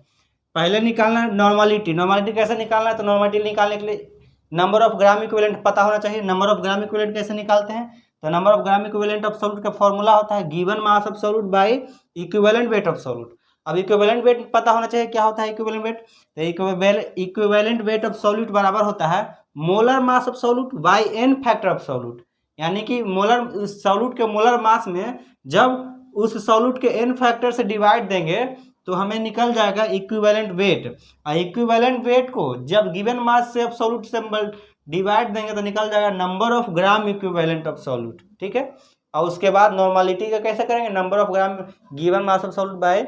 पहले निकालना है नॉर्मलिटी, नॉर्मलिटी कैसे निकालना है, तो नॉर्मलिटी निकालने के लिए नंबर ऑफ ग्राम इक्विवेलेंट पता होना चाहिए। नंबर ऑफ ग्राम इक्विवेलेंट कैसे निकालते हैं, तो number of gram equivalent of solute का फॉर्मूला होता है given mass of solute by equivalent weight of solute. अब इक्विवेलेंट वेट पता होना चाहिए, क्या होता है इक्विवेलेंट वेट, तो इक्विवेलेंट वेट ऑफ सॉल्यूट बराबर होता है molar mass of solute by N factor of solute. यानी कि मोलर, सॉल्यूट के मोलर मास में जब उस सॉल्यूट के एन फैक्टर से डिवाइड देंगे तो हमें निकल जाएगा इक्विवेलेंट वेट। और इक्विवेलेंट वेट को जब गिवन मास से सॉल्यूट से डिवाइड देंगे तो निकल जाएगा number of gram equivalent of solute, ठीक है। और उसके बाद नॉर्मलिटी का कैसे करेंगे, number of gram given mass of solute bye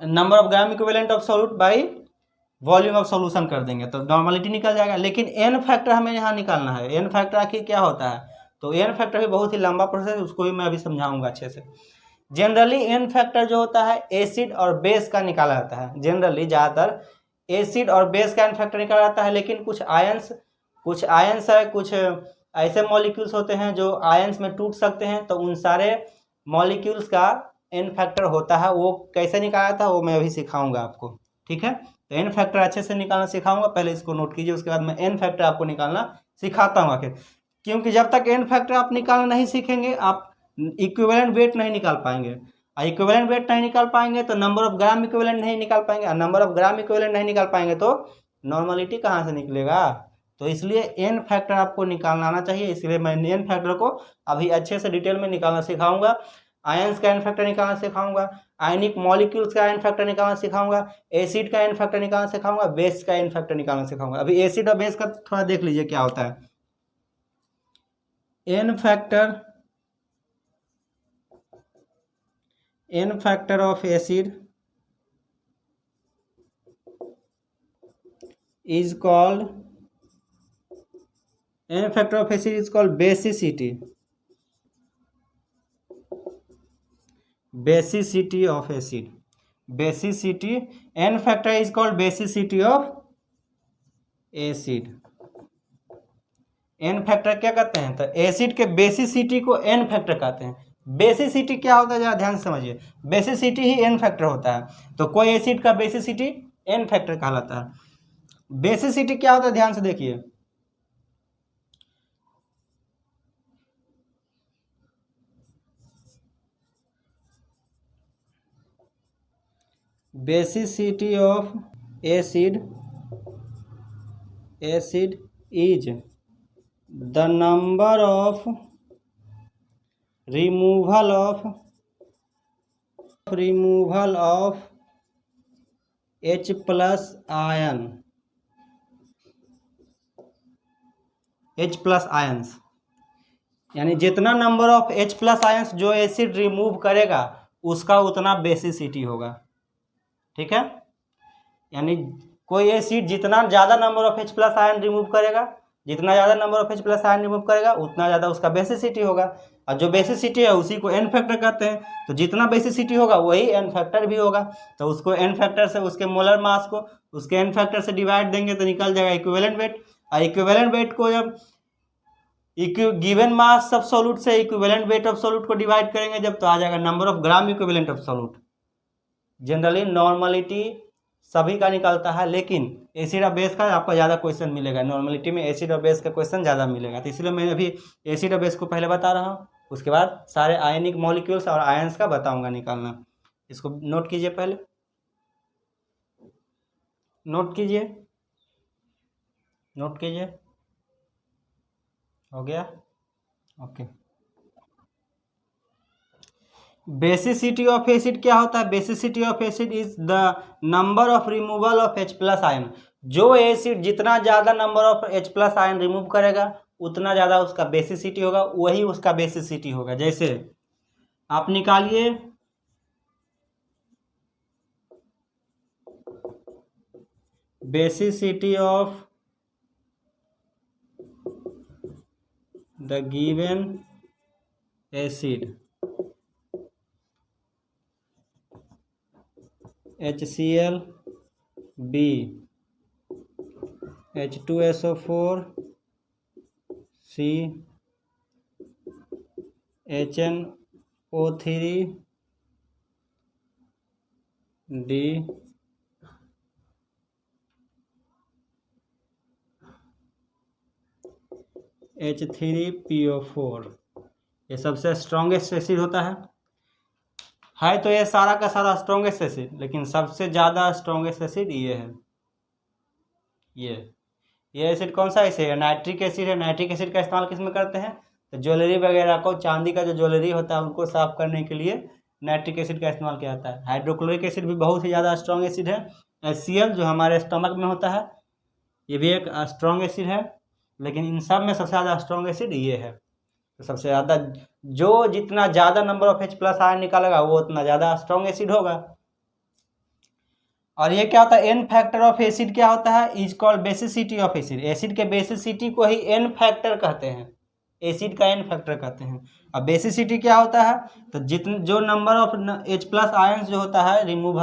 number of gram equivalent of solute by volume of solution कर देंगे तो नॉर्मलिटी निकल जाएगा। लेकिन एन फैक्टर हमें यहाँ निकालना है। एन फैक्टर आखिर क्या होता है, तो एन फैक्टर भी बहुत ही लंबा प्रोसेस है, उसको भी मैं अभी समझाऊंगा अच्छे से। जनरली एन फैक्टर जो होता है एसिड और बेस का निकाला जाता है। जनरली ज़्यादातर एसिड और बेस का एन फैक्टर निकाला जाता है, लेकिन कुछ आयंस है, कुछ ऐसे मॉलिक्यूल्स होते हैं जो आयंस में टूट सकते हैं, तो उन सारे मॉलिक्यूल्स का एन फैक्टर होता है। वो कैसे निकाला जाता है वो मैं अभी सिखाऊंगा आपको, ठीक है। तो एन फैक्टर अच्छे से निकालना सिखाऊंगा, पहले इसको नोट कीजिए, उसके बाद मैं एन फैक्टर आपको निकालना सिखाता हूँ आखिर। क्योंकि जब तक एन फैक्टर आप निकालना नहीं सीखेंगे आप इक्विवेलेंट वेट नहीं निकाल पाएंगे, और इक्विवेलेंट वेट नहीं निकाल पाएंगे तो नंबर ऑफ ग्राम इक्विवेलेंट नहीं निकाल पाएंगे, और नंबर ऑफ ग्राम इक्विवेलेंट नहीं निकाल पाएंगे तो नॉर्मलिटी कहाँ से निकलेगा। तो इसलिए एन फैक्टर आपको निकालना आना चाहिए, इसलिए मैं एन फैक्टर को अभी अच्छे से डिटेल में निकालना सिखाऊंगा। आयंस का एन फैक्टर निकालना सिखाऊंगा, आयनिक मॉलिक्यूल्स का एन फैक्टर निकालना सिखाऊंगा, एसिड का एन फैक्टर निकालना सिखाऊंगा, बेस का एन फैक्टर निकालना सिखाऊंगा। अभी एसिड और बेस का थोड़ा देख लीजिए क्या होता है। N factor of acid is called n factor of acid is called basicity. Basicity of acid. Basicity, n factor is called basicity of acid. n factor क्या कहते हैं? तो एसिड के बेसिसिटी को n फैक्टर कहते हैं. बेसिसिटी क्या होता है जरा ध्यान से समझिए. बेसिसिटी ही n फैक्टर होता है. तो कोई एसिड का बेसिसिटी n फैक्टर कहलाता है. बेसिसिटी क्या होता है ध्यान से देखिए. Basicity of acid is the number of removal of H plus ion. H plus ions यानी जितना number of H plus ions जो एसिड रिमूव करेगा उसका उतना बेसिसिटी होगा. ठीक है. यानी कोई एसिड जितना ज़्यादा number of H plus ion remove करेगा, जितना ज़्यादा number of H plus ion remove करेगा उतना ज़्यादा उसका बेसिसिटी होगा. और जो बेसिसिटी है उसी को n फैक्टर कहते हैं. तो जितना बेसिसिटी होगा वही n फैक्टर भी होगा. तो उसको n फैक्टर से उसके मोलर मास को उसके n फैक्टर से डिवाइड देंगे तो निकल जाएगा इक्विवेलेंट वेट. और इक्विवेलेंट वेट को जब गिवन मास ऑफ सॉल्यूट से इक्विवेलेंट वेट ऑफ सॉल्यूट को डिवाइड करेंगे जब, तो आ जाएगा number of gram equivalent of solute. Generally normality सभी का निकलता है, लेकिन एसिड और बेस का आपको ज़्यादा क्वेश्चन मिलेगा. नॉर्मलिटी में एसिड और बेस का क्वेश्चन ज़्यादा मिलेगा. तो इसलिए मैं अभी एसिड और बेस को पहले बता रहा हूँ, उसके बाद सारे आयनिक मॉलिक्यूल्स और आयंस का बताऊंगा निकालना. इसको नोट कीजिए, पहले नोट कीजिए. हो गया. ओके. बेसिसिटी ऑफ एसिड क्या होता है? Basicity of acid is the number of removal of H plus ion. जो एसिड जितना ज़्यादा number of H plus ion remove करेगा उतना ज़्यादा उसका बेसिसिटी होगा, वही उसका बेसिसिटी होगा. जैसे आप निकालिए basicity of the given acid HCl, B, H2SO4, C, HNO3, D, H3PO4. ये सबसे स्ट्रॉन्गेस्ट एसिड होता है. तो ये सारा का सारा स्ट्रॉन्गेस्ट एसिड, लेकिन सबसे ज़्यादा स्ट्रॉन्गेस्ट एसिड ये है. ये एसिड कौन सा एसिड है? नाइट्रिक एसिड है. नाइट्रिक एसिड का इस्तेमाल किस में करते हैं? तो ज्वेलरी वगैरह को, चांदी का जो ज्वेलरी होता है उनको साफ करने के लिए नाइट्रिक एसिड का इस्तेमाल किया जाता है. हाइड्रोक्लोरिक एसिड भी बहुत ही ज़्यादा स्ट्रॉन्ग एसिड है. HCl जो हमारे स्टमक में होता है ये भी एक स्ट्रॉन्ग एसिड है, लेकिन इन सब में सबसे ज़्यादा स्ट्रॉन्ग एसिड ये है. तो सबसे ज़्यादा जो जितना ज़्यादा number of H plus ion निकालेगा वो उतना ज़्यादा स्ट्रॉन्ग एसिड होगा. और ये क्या होता है? n फैक्टर ऑफ एसिड क्या होता है? Is called basicity of acid. Acid के बेसिसिटी को ही n फैक्टर कहते हैं. एसिड का n फैक्टर कहते हैं. अब बेसिसिटी क्या होता है? तो जो number of H plus ions जो होता है रिमूव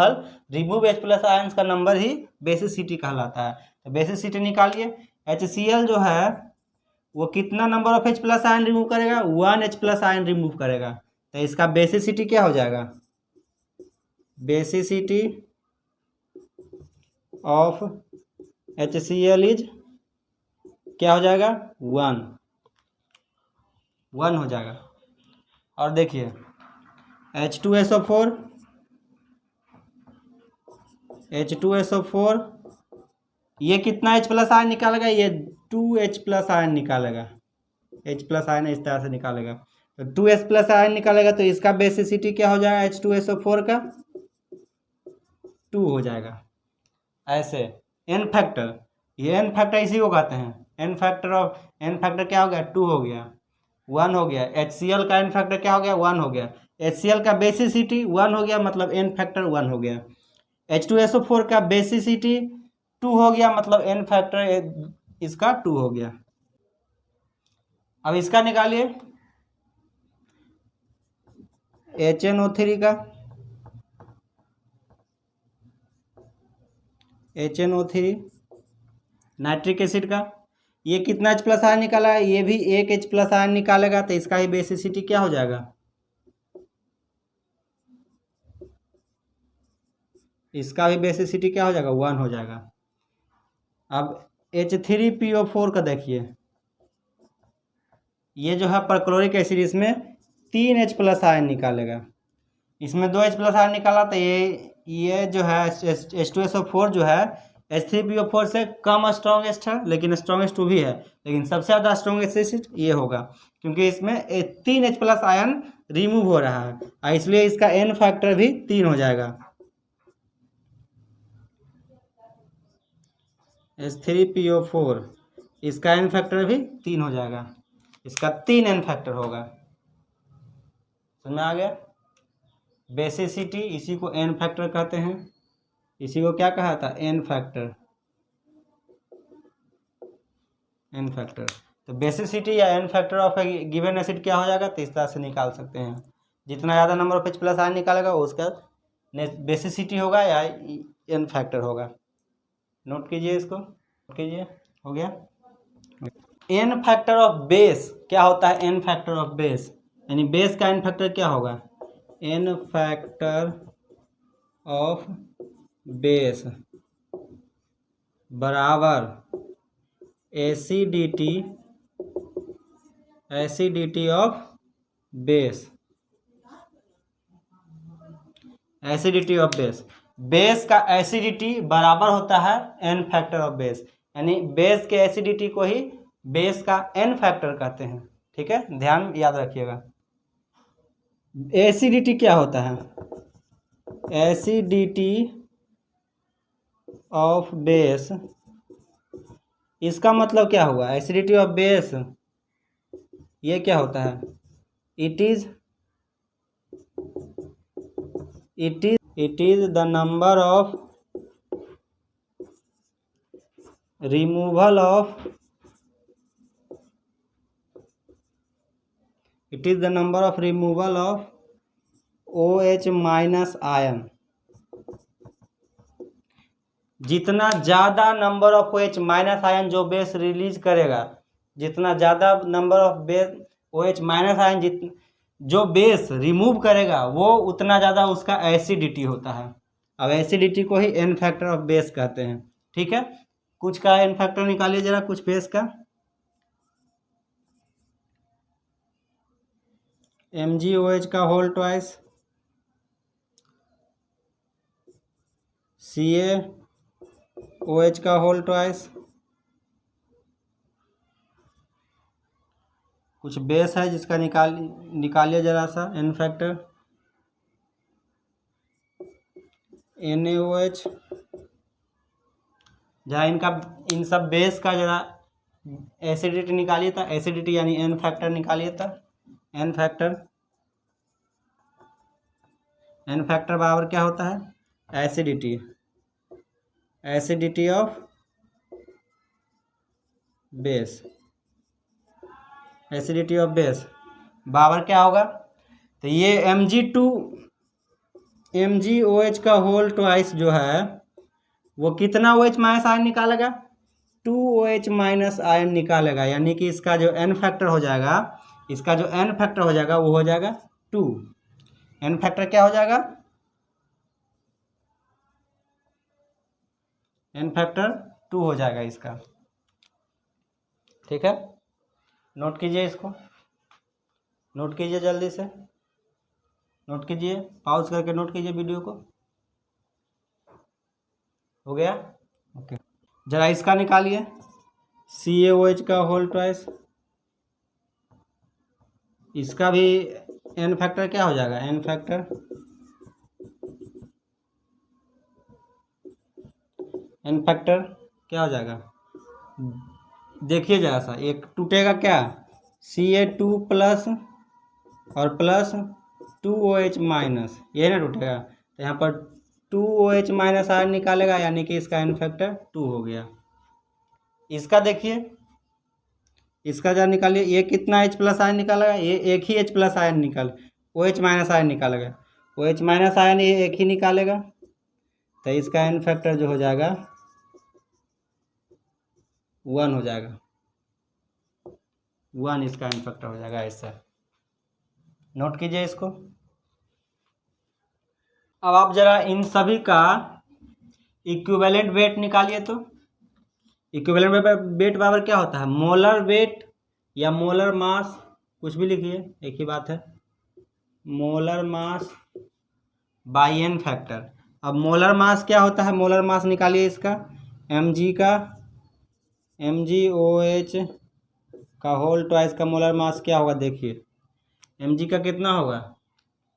H प्लस आयन्स का नंबर ही बेसिसिटी कहलाता है. तो बेसिसिटी निकालिए. HCl जो है वो कितना number of H plus ion remove करेगा? 1 H प्लस आयन रिमूव करेगा. तो इसका बेसिसिटी क्या हो जाएगा? बेसिसिटी ऑफ HCl इज क्या हो जाएगा? 1 हो जाएगा. और देखिए H2SO4 ये कितना H प्लस आयन निकालेगा? ये 2H प्लस आयन निकालेगा. H प्लस आयन इस तरह से निकालेगा. तो 2H प्लस आयन निकालेगा तो इसका बेसिसिटी क्या हो जाएगा? H2SO4 का 2 हो जाएगा. ऐसे n फैक्टर, ये n फैक्टर इसी को कहते हैं. n फैक्टर क्या हो गया? 2 हो गया, 1 हो गया. HCl का n फैक्टर क्या हो गया? 1 हो गया. HCl का बेसिसिटी 1 हो गया, मतलब n फैक्टर 1 हो गया. H2SO4 का बेसिसिटी 2 हो गया, मतलब n फैक्टर इसका 2 हो गया। अब इसका निकालिए HNO3 का, HNO3 नाइट्रिक एसिड का, ये कितना H प्लस आयन निकाला है, ये भी एक H प्लस आयन निकालेगा, तो इसका ही बेसिसिटी क्या हो जाएगा, इसका भी बेसिसिटी क्या हो जाएगा, 1 हो जाएगा। अब H3PO4 का देखिए, ये जो है परक्लोरिक एसिड, इसमें 3 H प्लस आयन निकालेगा, इसमें 2 H प्लस आयन निकाला, तो ये जो है H2SO4 जो है H3PO4 से कम स्ट्रॉन्गेस्ट है, लेकिन स्ट्रॉन्गेस्ट 2 भी है, लेकिन सबसे ज़्यादा स्ट्रॉन्गेस्ट एसिड ये होगा, क्योंकि इसमें 3 H प्लस आयन रिमूव हो रहा है, इसलिए इसका n फैक्टर भी 3 हो जाएगा। H3PO4 इसका n फैक्टर भी 3 हो जाएगा, इसका 3 n फैक्टर होगा। समझ में आ गया? बेसिसिटी इसी को n फैक्टर कहते हैं, इसी को क्या कहा था, n फैक्टर, n फैक्टर। तो बेसिसिटी या n factor of A given acid क्या हो जाएगा, तो इस तरह से निकाल सकते हैं, जितना ज़्यादा number of H plus ion निकालेगा उसका बेसिसिटी होगा या n फैक्टर होगा। नोट कीजिए, इसको नोट कीजिए, हो गया। n फैक्टर ऑफ बेस क्या होता है, n फैक्टर ऑफ बेस, यानी बेस का n फैक्टर क्या होगा, n फैक्टर ऑफ बेस बराबर acidity of base, acidity of base, base का एसिडिटी बराबर होता है n फैक्टर ऑफ बेस, यानी बेस के एसिडिटी को ही बेस का n फैक्टर कहते हैं। ठीक है, ध्यान याद रखिएगा। एसिडिटी क्या होता है, एसिडिटी ऑफ बेस, इसका मतलब क्या हुआ, एसिडिटी ऑफ बेस ये क्या होता है, it is the number of removal of, it is the number of removal of OH minus ion, जितना ज़्यादा number of OH minus ion जो बेस रिलीज करेगा, जितना ज़्यादा number of base OH minus ion जो बेस रिमूव करेगा, वो उतना ज़्यादा उसका एसिडिटी होता है। अब एसिडिटी को ही n फैक्टर ऑफ बेस कहते हैं। ठीक है, कुछ का n फैक्टर निकालिए जरा, कुछ बेस का, MgOH का होल ट्वाइस, CaOH का होल ट्वाइस, कुछ बेस है जिसका निकालिए जरा सा n फैक्टर, NaOH, जरा इन सब बेस का जरा एसिडिटी निकालिए था, एसिडिटी यानी n फैक्टर निकालिए था, n फैक्टर बराबर क्या होता है, acidity of base, acidity of base बराबर क्या होगा, तो ये MgOH का होल ट्वाइस जो है वो कितना OH माइनस आयन निकालेगा, 2 OH माइनस आयन निकालेगा, यानी कि इसका जो n फैक्टर हो जाएगा, इसका जो n फैक्टर हो जाएगा वो हो जाएगा 2, n फैक्टर क्या हो जाएगा, n फैक्टर 2 हो जाएगा इसका। ठीक है, नोट कीजिए, इसको नोट कीजिए, जल्दी से नोट कीजिए, पॉज करके नोट कीजिए वीडियो को। हो गया, ओके। जरा इसका निकालिए, CaOH का होल ट्वाइस, इसका भी n फैक्टर क्या हो जाएगा, n फैक्टर क्या हो जाएगा, देखिए जरा सा, एक टूटेगा क्या, Ca2 प्लस और प्लस 2OH माइनस, ये ना टूटेगा, तो यहाँ पर 2OH माइनस आयन निकालेगा, यानी कि इसका एन फैक्टर 2 हो गया। इसका देखिए, इसका जो निकालिए, ये कितना H प्लस आयन निकालेगा, ये एक ही H प्लस आयन निकाल, OH माइनस आयन निकालेगा, OH माइनस आयन ये एक ही निकालेगा, तो इसका एन फैक्टर जो हो जाएगा 1 हो जाएगा, 1 इसका एन फैक्टर हो जाएगा। ऐसा नोट कीजिए इसको। अब आप जरा इन सभी का इक्विवेलेंट वेट निकालिए। तो इक्विवेलेंट वेट बराबर क्या होता है, मोलर वेट या मोलर मास, कुछ भी लिखिए, एक ही बात है, molar mass by N factor. अब मोलर मास क्या होता है, मोलर मास निकालिए इसका, mg का, MgOH का होल ट्वाइस का मोलर मास क्या होगा, देखिए mg का कितना होगा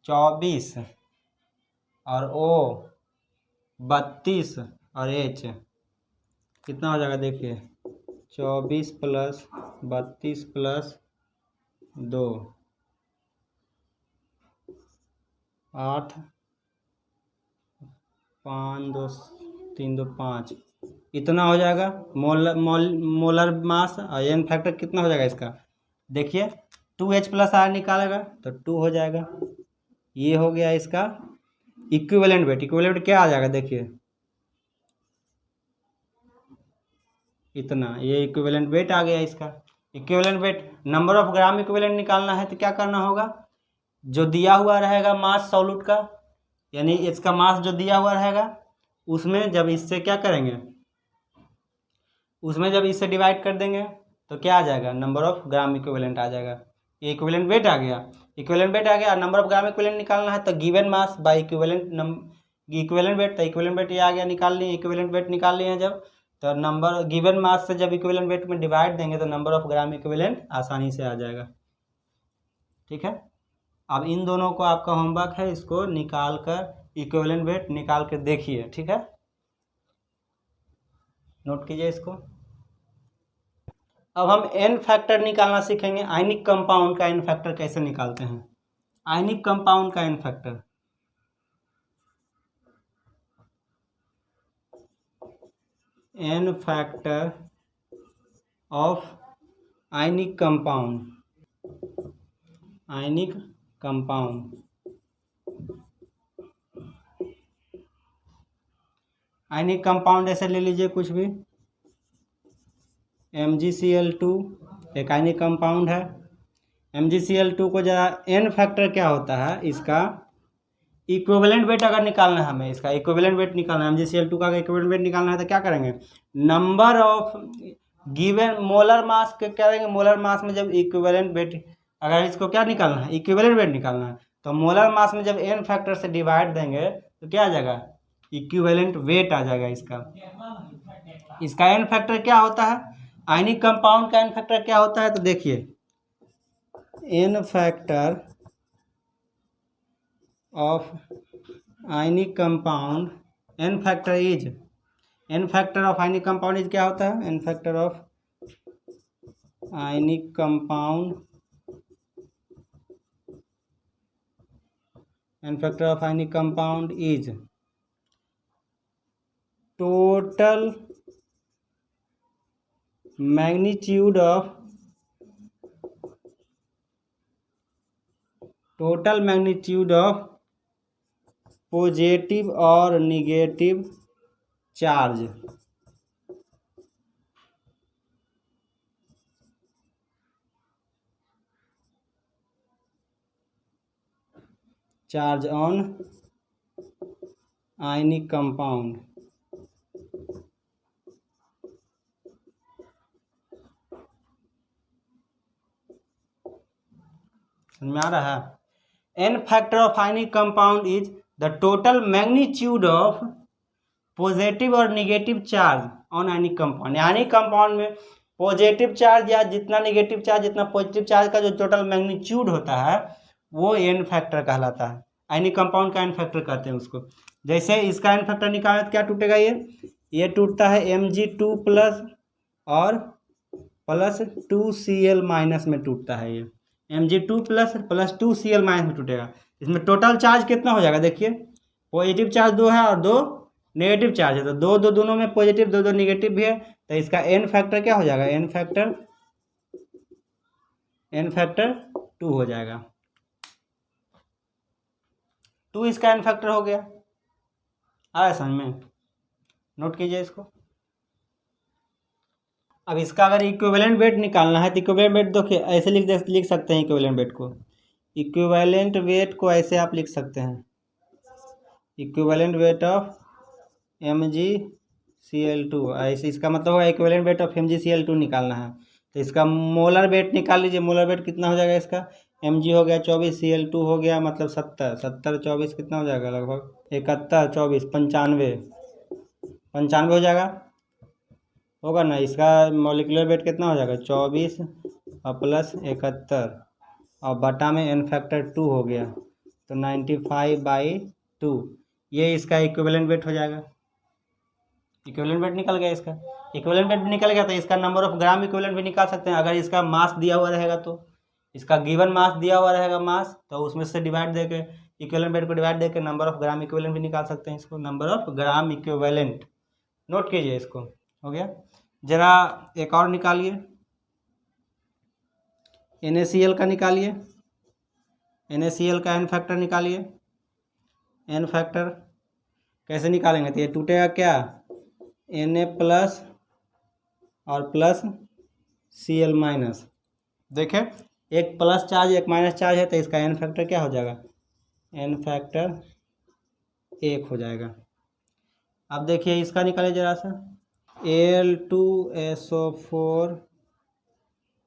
24 और O 32 और H कितना हो जाएगा, देखिए 24 प्लस 32 प्लस 2 8 5 2 3 2 5 इतना हो जाएगा मोलर मास। और एन फैक्टर कितना हो जाएगा इसका, देखिए 2H प्लस आर निकालेगा तो 2 हो जाएगा। ये हो गया इसका इक्विवेलेंट वेट। इक्विवेलेंट वेट क्या आ जाएगा, देखिए इतना, ये इक्विवेलेंट वेट आ गया इसका। Equivalent wait, number of gram equivalent निकालना है तो क्या करना होगा, जो दिया हुआ रहेगा मास सॉल्यूट का, यानी इसका मास जो दिया हुआ रहेगा, उसमें जब इससे क्या करेंगे, उसमें जब इससे डिवाइड कर देंगे तो क्या आ जाएगा, नंबर ऑफ ग्राम इक्विवेलेंट आ जाएगा। ये इक्विवेलेंट वेट आ गया, इक्विवेलेंट वेट आ गया। नंबर ऑफ ग्राम इक्विवेलेंट निकालना है तो given mass by equivalent weight, तो इक्विवेलेंट वेट ये आ गया, निकाल लिए इक्विवेलेंट वेट, निकाल लिए जब, तो नंबर गिवन मास से जब इक्विवेलेंट वेट में डिवाइड देंगे तो नंबर ऑफ ग्राम इक्विवेलेंट आसानी से आ जाएगा। ठीक है, अब इन दोनों को आपका होमवर्क है, इसको निकाल कर इक्विवेलेंट वेट निकाल कर देखिए। ठीक है, नोट कीजिए इसको। अब हम एन फैक्टर निकालना सीखेंगे। आयनिक कंपाउंड का एन फैक्टर कैसे निकालते हैं, आयनिक कंपाउंड का N factor, N factor of ionic compound, ionic compound, ionic compound ऐसे ले लीजिए कुछ भी, MgCl2 एक आयनिक कंपाउंड है। MgCl2 को जरा एन फैक्टर क्या होता है, इसका इक्विवेलेंट वेट अगर निकालना है हमें, इसका इक्विवेलेंट वेट निकालना है, MgCl2 का इक्विवेलेंट वेट निकालना है तो क्या करेंगे, number of given molar mass के क्या करेंगे, मोलर मास में जब इक्विवेलेंट वेट, अगर इसको क्या निकालना है, इक्विवेलेंट वेट निकालना है, तो मोलर मास में जब एन फैक्टर से डिवाइड देंगे तो क्या आ जाएगा, इक्विवेलेंट वेट आ जाएगा इसका। इसका एन फैक्टर क्या होता है, आयनिक कंपाउंड का एन फैक्टर क्या होता है, तो देखिए n factor of ionic compound, n factor is, n factor of ionic compound is क्या होता है, N factor of ionic compound, n factor of ionic compound is total magnitude of, total magnitude of positive और negative charge, charge on ionic compound. समझ में आ रहा है, N factor of ionic compound is the total magnitude of positive और negative charge on ionic compound. Ionic compound में positive charge या जितना निगेटिव चार्ज जितना पॉजिटिव चार्ज का जो टोटल मैग्नीट्यूड होता है वो एन फैक्टर कहलाता है। आयनिक कंपाउंड का एन फैक्टर कहते हैं उसको। जैसे इसका एन फैक्टर निकालें तो क्या टूटेगा, ये टूटता है Mg2 प्लस और प्लस 2Cl माइनस में टूटता है, ये Mg2 प्लस 2Cl माइनस में टूटेगा। इसमें टोटल चार्ज कितना हो जाएगा, देखिए पॉजिटिव चार्ज 2 है और 2 नेगेटिव चार्ज है, तो दो दो दोनों में पॉजिटिव, दो दो नेगेटिव भी है, तो इसका n फैक्टर क्या हो जाएगा, n फैक्टर 2 हो जाएगा। 2 इसका n फैक्टर हो गया। आया समझ में? नोट कीजिए इसको। अब इसका अगर इक्विवेलेंट वेट निकालना है तो इक्विवेलेंट वेट देखिए ऐसे लिख सकते हैं। इक्विवेलेंट वेट को, इक्विवेलेंट वेट को ऐसे आप लिख सकते हैं, इक्विवेलेंट वेट ऑफ MgCl2, ऐसे इसका मतलब होगा इक्विवेलेंट वेट ऑफ MgCl2 निकालना है। तो इसका मोलर वेट निकाल लीजिए। मोलर वेट कितना हो जाएगा इसका, Mg हो गया 24, Cl2 हो गया मतलब 70, 70 24 कितना हो जाएगा, लगभग 71 24 95 हो जाएगा, होगा ना। इसका मॉलिक्यूलर वेट कितना हो जाएगा, 24 और प्लस 71 और बटा में n फैक्टर 2 हो गया, तो 95/2, ये इसका इक्विवेलेंट वेट हो जाएगा। इक्विवेलेंट वेट निकल गया इसका। इक्विवेलेंट वेट भी निकल गया तो इसका नंबर ऑफ ग्राम इक्विवेलेंट भी निकाल सकते हैं। अगर इसका मास दिया हुआ रहेगा तो इसका गिवन मास दिया हुआ रहेगा मास, तो उसमें से डिवाइड देके इक्विवेलेंट वेट को डिवाइड देके नंबर ऑफ ग्राम इक्विवेलेंट भी निकाल सकते हैं इसको, number of gram equivalent. Note कीजिए इसको, हो गया। जरा एक और निकालिए, NaCl का निकालिए, NaCl का n फैक्टर निकालिए। n फैक्टर कैसे निकालेंगे, तो ये टूटेगा क्या, Na प्लस और प्लस Cl माइनस। देखें एक प्लस चार्ज एक माइनस चार्ज है, तो इसका n फैक्टर क्या हो जाएगा, n फैक्टर 1 हो जाएगा। अब देखिए इसका निकालिए जरा सा, Al2SO4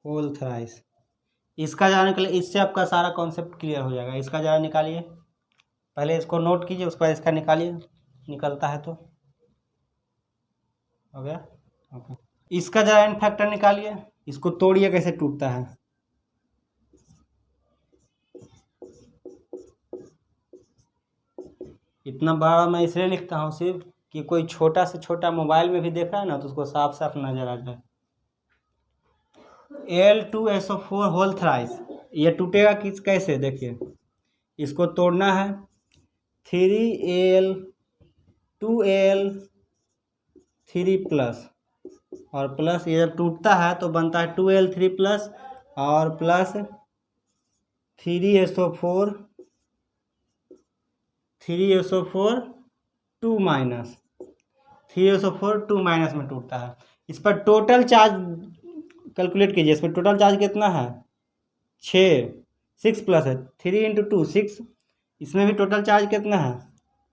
होल थ्राइस। इसका जरा निकालिए, इससे आपका सारा कॉन्सेप्ट क्लियर हो जाएगा। इसका जरा निकालिए, पहले इसको नोट कीजिए, उसके बाद इसका निकालिए, निकलता है तो हो गया। ओके, इसका जरा n फैक्टर निकालिए, इसको तोड़िए कैसे टूटता है। इतना बड़ा मैं इसलिए लिखता हूँ सिर्फ कि कोई छोटा से छोटा मोबाइल में भी देख रहा है ना, तो उसको साफ साफ नजर आ जाए। Al2SO4 होल थ्राइस, ये टूटेगा किस कैसे, देखिए इसको तोड़ना है, 3Al 2Al3 प्लस और प्लस, ये जब टूटता है तो बनता है 2Al3 प्लस और plus 3SO4 2 minus, 3SO4 2 minus में टूटता है। इस पर टोटल चार्ज कैलकुलेट कीजिए, इस पर टोटल चार्ज कितना है, 6 प्लस है 3 इंटू 2 6, इसमें भी टोटल चार्ज कितना है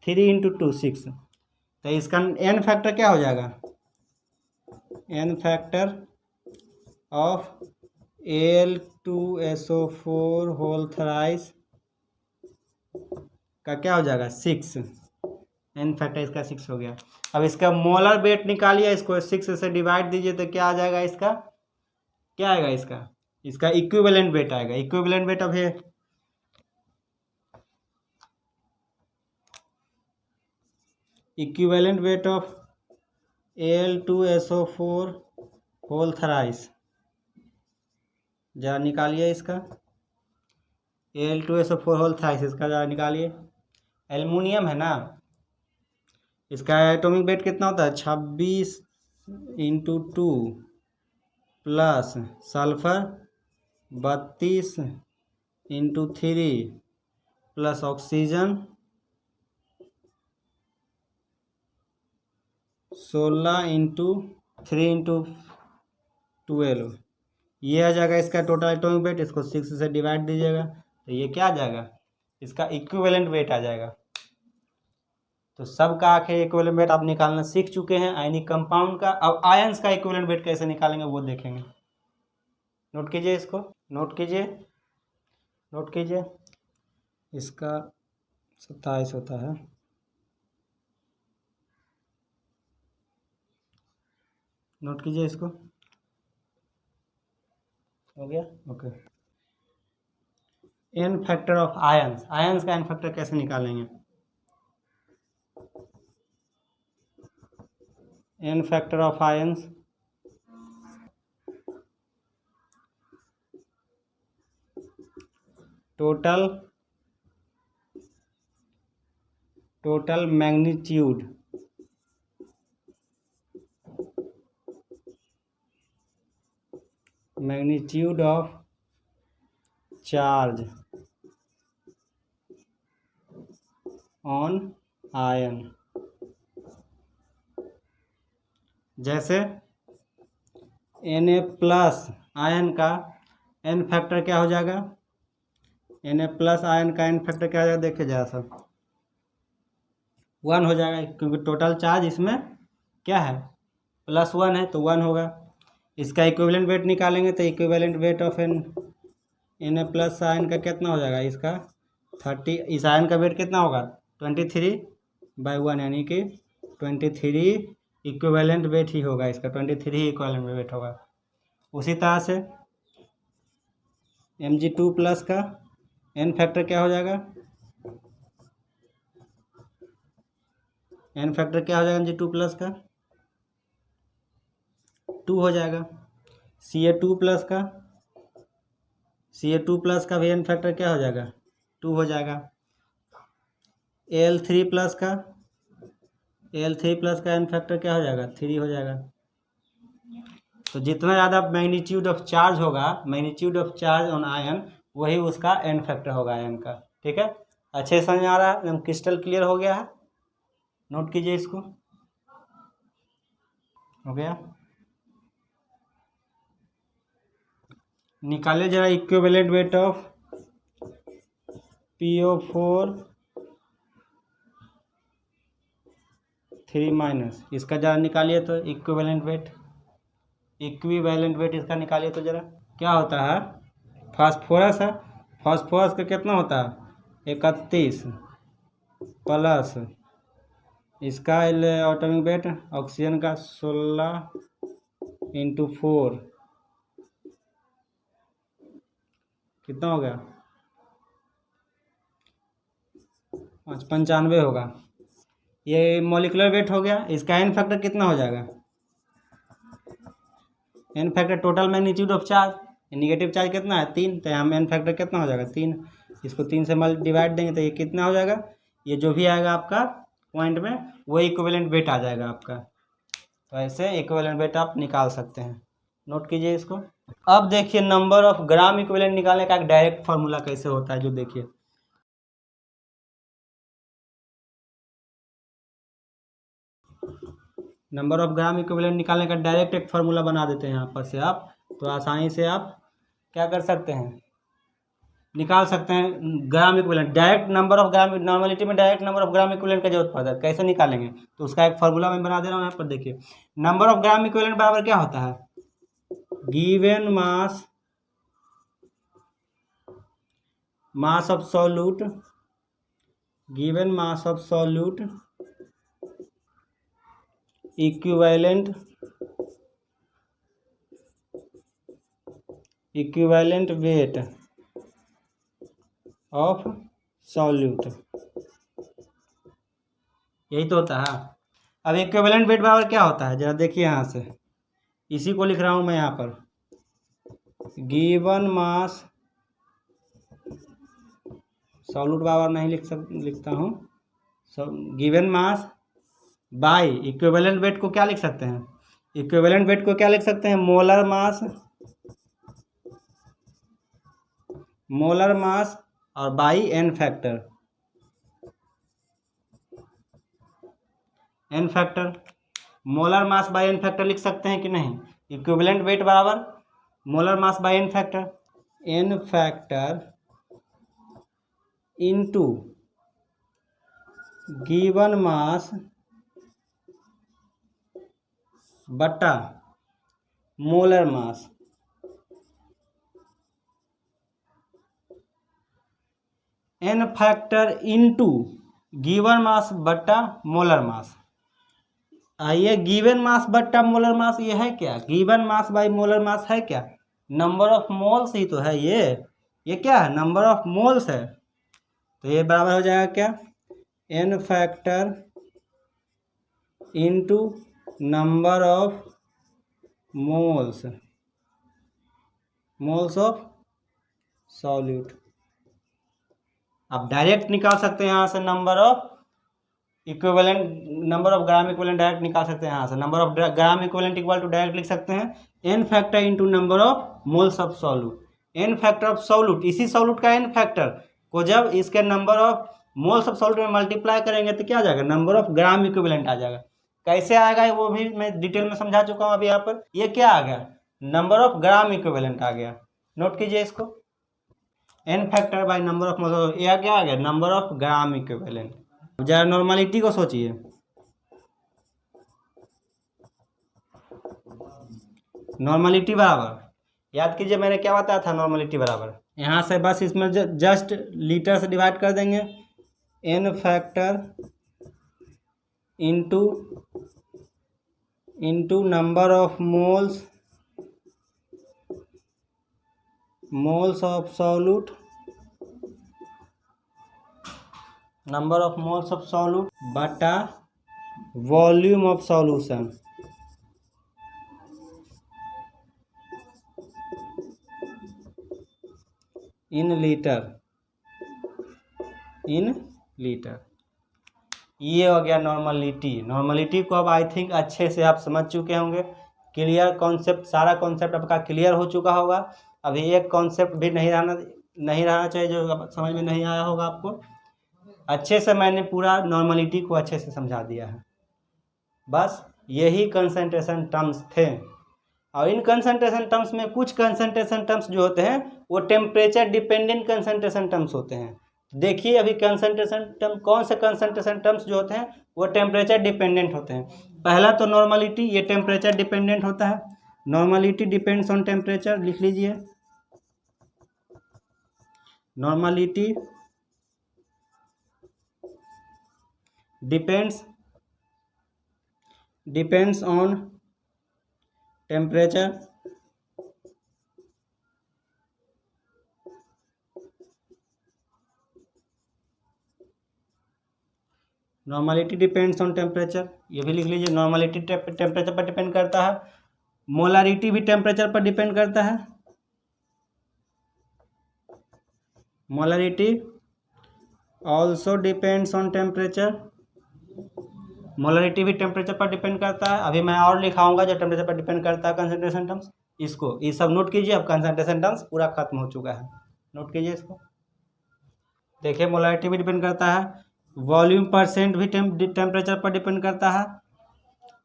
3 इंटू 2 6, तो इसका n फैक्टर क्या हो जाएगा, n factor of Al2SO4 whole thrice का क्या हो जाएगा 6, n फैक्टर इसका 6 हो गया। अब इसका मोलर वेट निकालिए, इसको 6 से डिवाइड दीजिए तो क्या आ जाएगा, इसका क्या आएगा, इसका इक्विवेलेंट वेट आएगा। इक्विवेलेंट वेट अब है equivalent weight of Al2SO4 whole thrice, जरा निकालिए इसका Al2SO4 होल थ्राइस, इसका जरा निकालिए। एल्युमिनियम है ना, इसका एटॉमिक वेट कितना होता है 26 into 2 plus sulphur 32 into 3 plus oxygen 16 into 3 into 12, ये आ जाएगा इसका टोटल एटॉमिक वेट। इसको 6 से डिवाइड दीजिएगा तो ये क्या आ जाएगा, इसका इक्विवेलेंट वेट आ जाएगा। तो सब का आखिर इक्विवेलेंट वेट आप निकालना सीख चुके हैं आयनिक कंपाउंड का। अब आयंस का इक्विवेलेंट वेट कैसे निकालेंगे वो देखेंगे। नोट कीजिए इसको, नोट कीजिए, नोट कीजिए। इसका 27 होता है, नोट कीजिए इसको, हो गया। Okay, n factor of ions, ions का n फैक्टर कैसे निकालेंगे, n factor of ions total total magnitude of charge on ion. जैसे Na+ आयन का एन फैक्टर क्या हो जाएगा, Na+ आयन का एन फैक्टर क्या हो जाएगा, देखिए जरा सब 1 हो जाएगा, क्योंकि टोटल चार्ज इसमें क्या है +1 है तो 1 होगा। इसका इक्विवेलेंट वेट निकालेंगे तो equivalent weight of Na+ ion का कितना हो जाएगा, इसका 30। इस आयन का वेट कितना होगा 23/1, यानी कि 23 इक्विवेलेंट वेट ही होगा इसका, 23 इक्विवेलेंट वेट होगा। उसी तरह से Mg2+ का एन फैक्टर क्या हो जाएगा, एन फैक्टर क्या हो जाएगा Mg2+ का 2 हो जाएगा। Ca2+ का भी एन फैक्टर क्या हो जाएगा 2 हो जाएगा। Al3+ का एन फैक्टर क्या हो जाएगा 3 हो जाएगा। तो जितना ज़्यादा मैग्नीट्यूड ऑफ चार्ज होगा, magnitude of charge on ion, वही उसका एन फैक्टर होगा आयन का। ठीक है, अच्छे से समझ आ रहा है, एकदम क्रिस्टल क्लियर हो गया है। नोट कीजिए इसको, हो गया। निकालिए जरा इक्विवेलेंट वेट ऑफ PO4 3-, इसका जरा निकालिए तो इक्विवेलेंट वेट इसका निकालिए तो जरा। क्या होता है, फास्फोरस है, फास्फोरस का कितना होता है 31 प्लस इसका एटॉमिक वेट ऑक्सीजन का 16×4 कितना हो गया 95 होगा। ये मॉलिक्यूलर वेट हो गया। इसका एन फैक्टर कितना हो जाएगा, N factor total magnitude of charge, negative charge कितना है 3, तो हम एन फैक्टर कितना हो जाएगा 3। इसको 3 से डिवाइड देंगे तो ये कितना हो जाएगा, ये जो भी आएगा आपका पॉइंट में वो इक्विवेलेंट वेट आ जाएगा आपका। तो ऐसे इक्विवेलेंट वेट आप निकाल सकते हैं, नोट कीजिए इसको। अब देखिए नंबर ऑफ ग्राम इक्विवेलेंट निकालने का एक डायरेक्ट फार्मूला कैसे होता है, जो देखिए नंबर ऑफ ग्राम इक्विवेलेंट निकालने का डायरेक्ट एक फार्मूला बना देते हैं यहाँ पर से आप, तो आसानी से आप क्या कर सकते हैं, निकाल सकते हैं gram equivalent. Direct number of gram, normality में direct number of gram equivalent का जरूरत पड़ता है, कैसे निकालेंगे, तो उसका एक फार्मूला मैं बना दे रहा हूँ यहाँ पर। देखिए नंबर ऑफ ग्राम इक्विवेलेंट बराबर क्या होता है, given mass of solute, given mass of solute equivalent weight of solute, यही तो होता है। अब इक्विवेलेंट वेट बराबर क्या होता है, जरा देखिए यहाँ से, इसी को लिख रहा हूँ मैं यहाँ पर, गिवन मास, सॉल्यूट बराबर नहीं लिखता हूँ, given mass by equivalent weight को क्या लिख सकते हैं, इक्विवेलेंट वेट को क्या लिख सकते हैं, मोलर मास और by N factor, molar mass by N factor लिख सकते हैं कि नहीं। इक्विवेलेंट वेट बराबर molar mass by N factor into given mass बटा molar mass, N factor into given mass बटा मोलर मास। ये गिवन मास बट्टा मोलर मास ये है क्या, गिवन मास बाई मोलर मास है क्या, नंबर ऑफ मोल्स ही तो है ये क्या है, नंबर ऑफ मोल्स है। तो ये बराबर हो जाएगा क्या, N factor into number of moles of solute. आप डायरेक्ट निकाल सकते हैं यहाँ से number of equivalent number of gram equivalent direct निकाल सकते हैं यहाँ से। Number of gram equivalent equal to direct लिख सकते हैं N factor into number of moles of solute. N factor of solute, इसी सॉल्यूट का एन फैक्टर को जब इसके number of moles of solute में मल्टीप्लाई करेंगे तो क्या आ जाएगा, नंबर ऑफ ग्राम इक्विवेलेंट आ जाएगा। कैसे आएगा वो भी मैं डिटेल में समझा चुका हूँ अभी यहाँ पर। ये क्या आ गया, नंबर ऑफ ग्राम इक्विवेलेंट आ गया। नोट कीजिए इसको, N factor by number of moles, यह क्या आ गया, नंबर ऑफ ग्राम इक्विवेलेंट। जरा नॉर्मलिटी को सोचिए, नॉर्मलिटी बराबर, याद कीजिए मैंने क्या बताया था, नॉर्मलिटी बराबर यहाँ से बस इसमें जस्ट लीटर से डिवाइड कर देंगे, N factor into number of moles of solute, number of moles of solute बटा volume of solution in litre. ये हो गया नॉर्मलिटी। नॉर्मलिटी को अब आई थिंक अच्छे से आप समझ चुके होंगे, क्लियर कॉन्सेप्ट, सारा कॉन्सेप्ट आपका क्लियर हो चुका होगा। अभी एक कॉन्सेप्ट भी नहीं रहना चाहिए जो समझ में नहीं आया होगा आपको। अच्छे से मैंने पूरा नॉर्मलिटी को अच्छे से समझा दिया है। बस यही कंसंट्रेशन टर्म्स थे, और इन कंसंट्रेशन टर्म्स में कुछ कंसंट्रेशन टर्म्स जो होते हैं वो टेम्परेचर डिपेंडेंट कंसंट्रेशन टर्म्स होते हैं। देखिए अभी कंसंट्रेशन टर्म, कौन से कंसंट्रेशन टर्म्स जो होते हैं वो टेम्परेचर डिपेंडेंट होते हैं। पहला तो नॉर्मलिटी, ये टेम्परेचर डिपेंडेंट होता है। नॉर्मलिटी डिपेंड्स ऑन टेम्परेचर, लिख लीजिए, normality depends on temperature. Normality depends on temperature, ये भी लिख लीजिए, नॉर्मलिटी टेम्परेचर पर डिपेंड करता है। मोलारिटी भी टेम्परेचर पर डिपेंड करता है। Molarity also depends on temperature, molarity भी टेम्परेचर पर डिपेंड करता है। अभी मैं और लिखाऊंगा जो टेम्परेचर पर डिपेंड करता है कंसंट्रेशन टर्म्स, इसको ये सब नोट कीजिए। अब कंसंट्रेशन टर्म्स पूरा खत्म हो चुका है, नोट कीजिए इसको। देखिए मोलारिटी भी डिपेंड करता है, वॉल्यूम परसेंट भी टेम्परेचर पर डिपेंड करता है,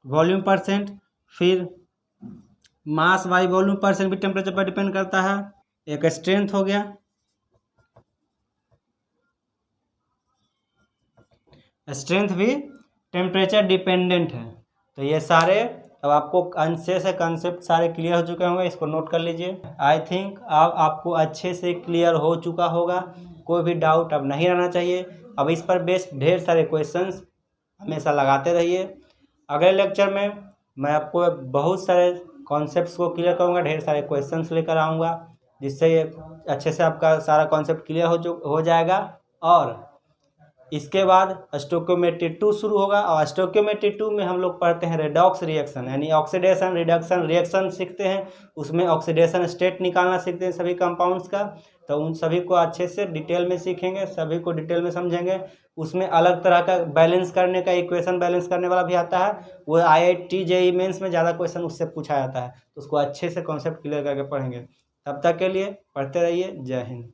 वॉल्यूम परसेंट। फिर मास बाई वॉल्यूम परसेंट भी टेम्परेचर पर डिपेंड करता है। एक स्ट्रेंथ हो गया, स्ट्रेंथ भी टेम्परेचर डिपेंडेंट है। तो ये सारे अब आपको अच्छे से कंसेप्ट सारे क्लियर हो चुके होंगे, इसको नोट कर लीजिए। आई थिंक अब आपको अच्छे से क्लियर हो चुका होगा, कोई भी डाउट अब नहीं रहना चाहिए। अब इस पर बेस्ड ढेर सारे क्वेश्चंस हमेशा लगाते रहिए। अगले लेक्चर में मैं आपको बहुत सारे कॉन्सेप्ट्स को क्लियर करूँगा, ढेर सारे क्वेश्चंस लेकर आऊँगा, जिससे अच्छे से आपका सारा कॉन्सेप्ट क्लियर हो जाएगा। और इसके बाद स्टोइकियोमेट्री 2 शुरू होगा, और स्टोइकियोमेट्री 2 में हम लोग पढ़ते हैं रेडॉक्स रिएक्शन, यानी ऑक्सीडेशन रिडक्शन रिएक्शन सीखते हैं। उसमें ऑक्सीडेशन स्टेट निकालना सीखते हैं सभी कंपाउंड्स का। तो उन सभी को अच्छे से डिटेल में सीखेंगे, सभी को डिटेल में समझेंगे। उसमें अलग तरह का बैलेंस करने का, इक्वेशन बैलेंस करने वाला भी आता है, वो IIT JEE मेंस में ज़्यादा क्वेश्चन उससे पूछा जाता है। तो उसको अच्छे से कॉन्सेप्ट क्लियर करके पढ़ेंगे। तब तक के लिए पढ़ते रहिए। जय हिंद।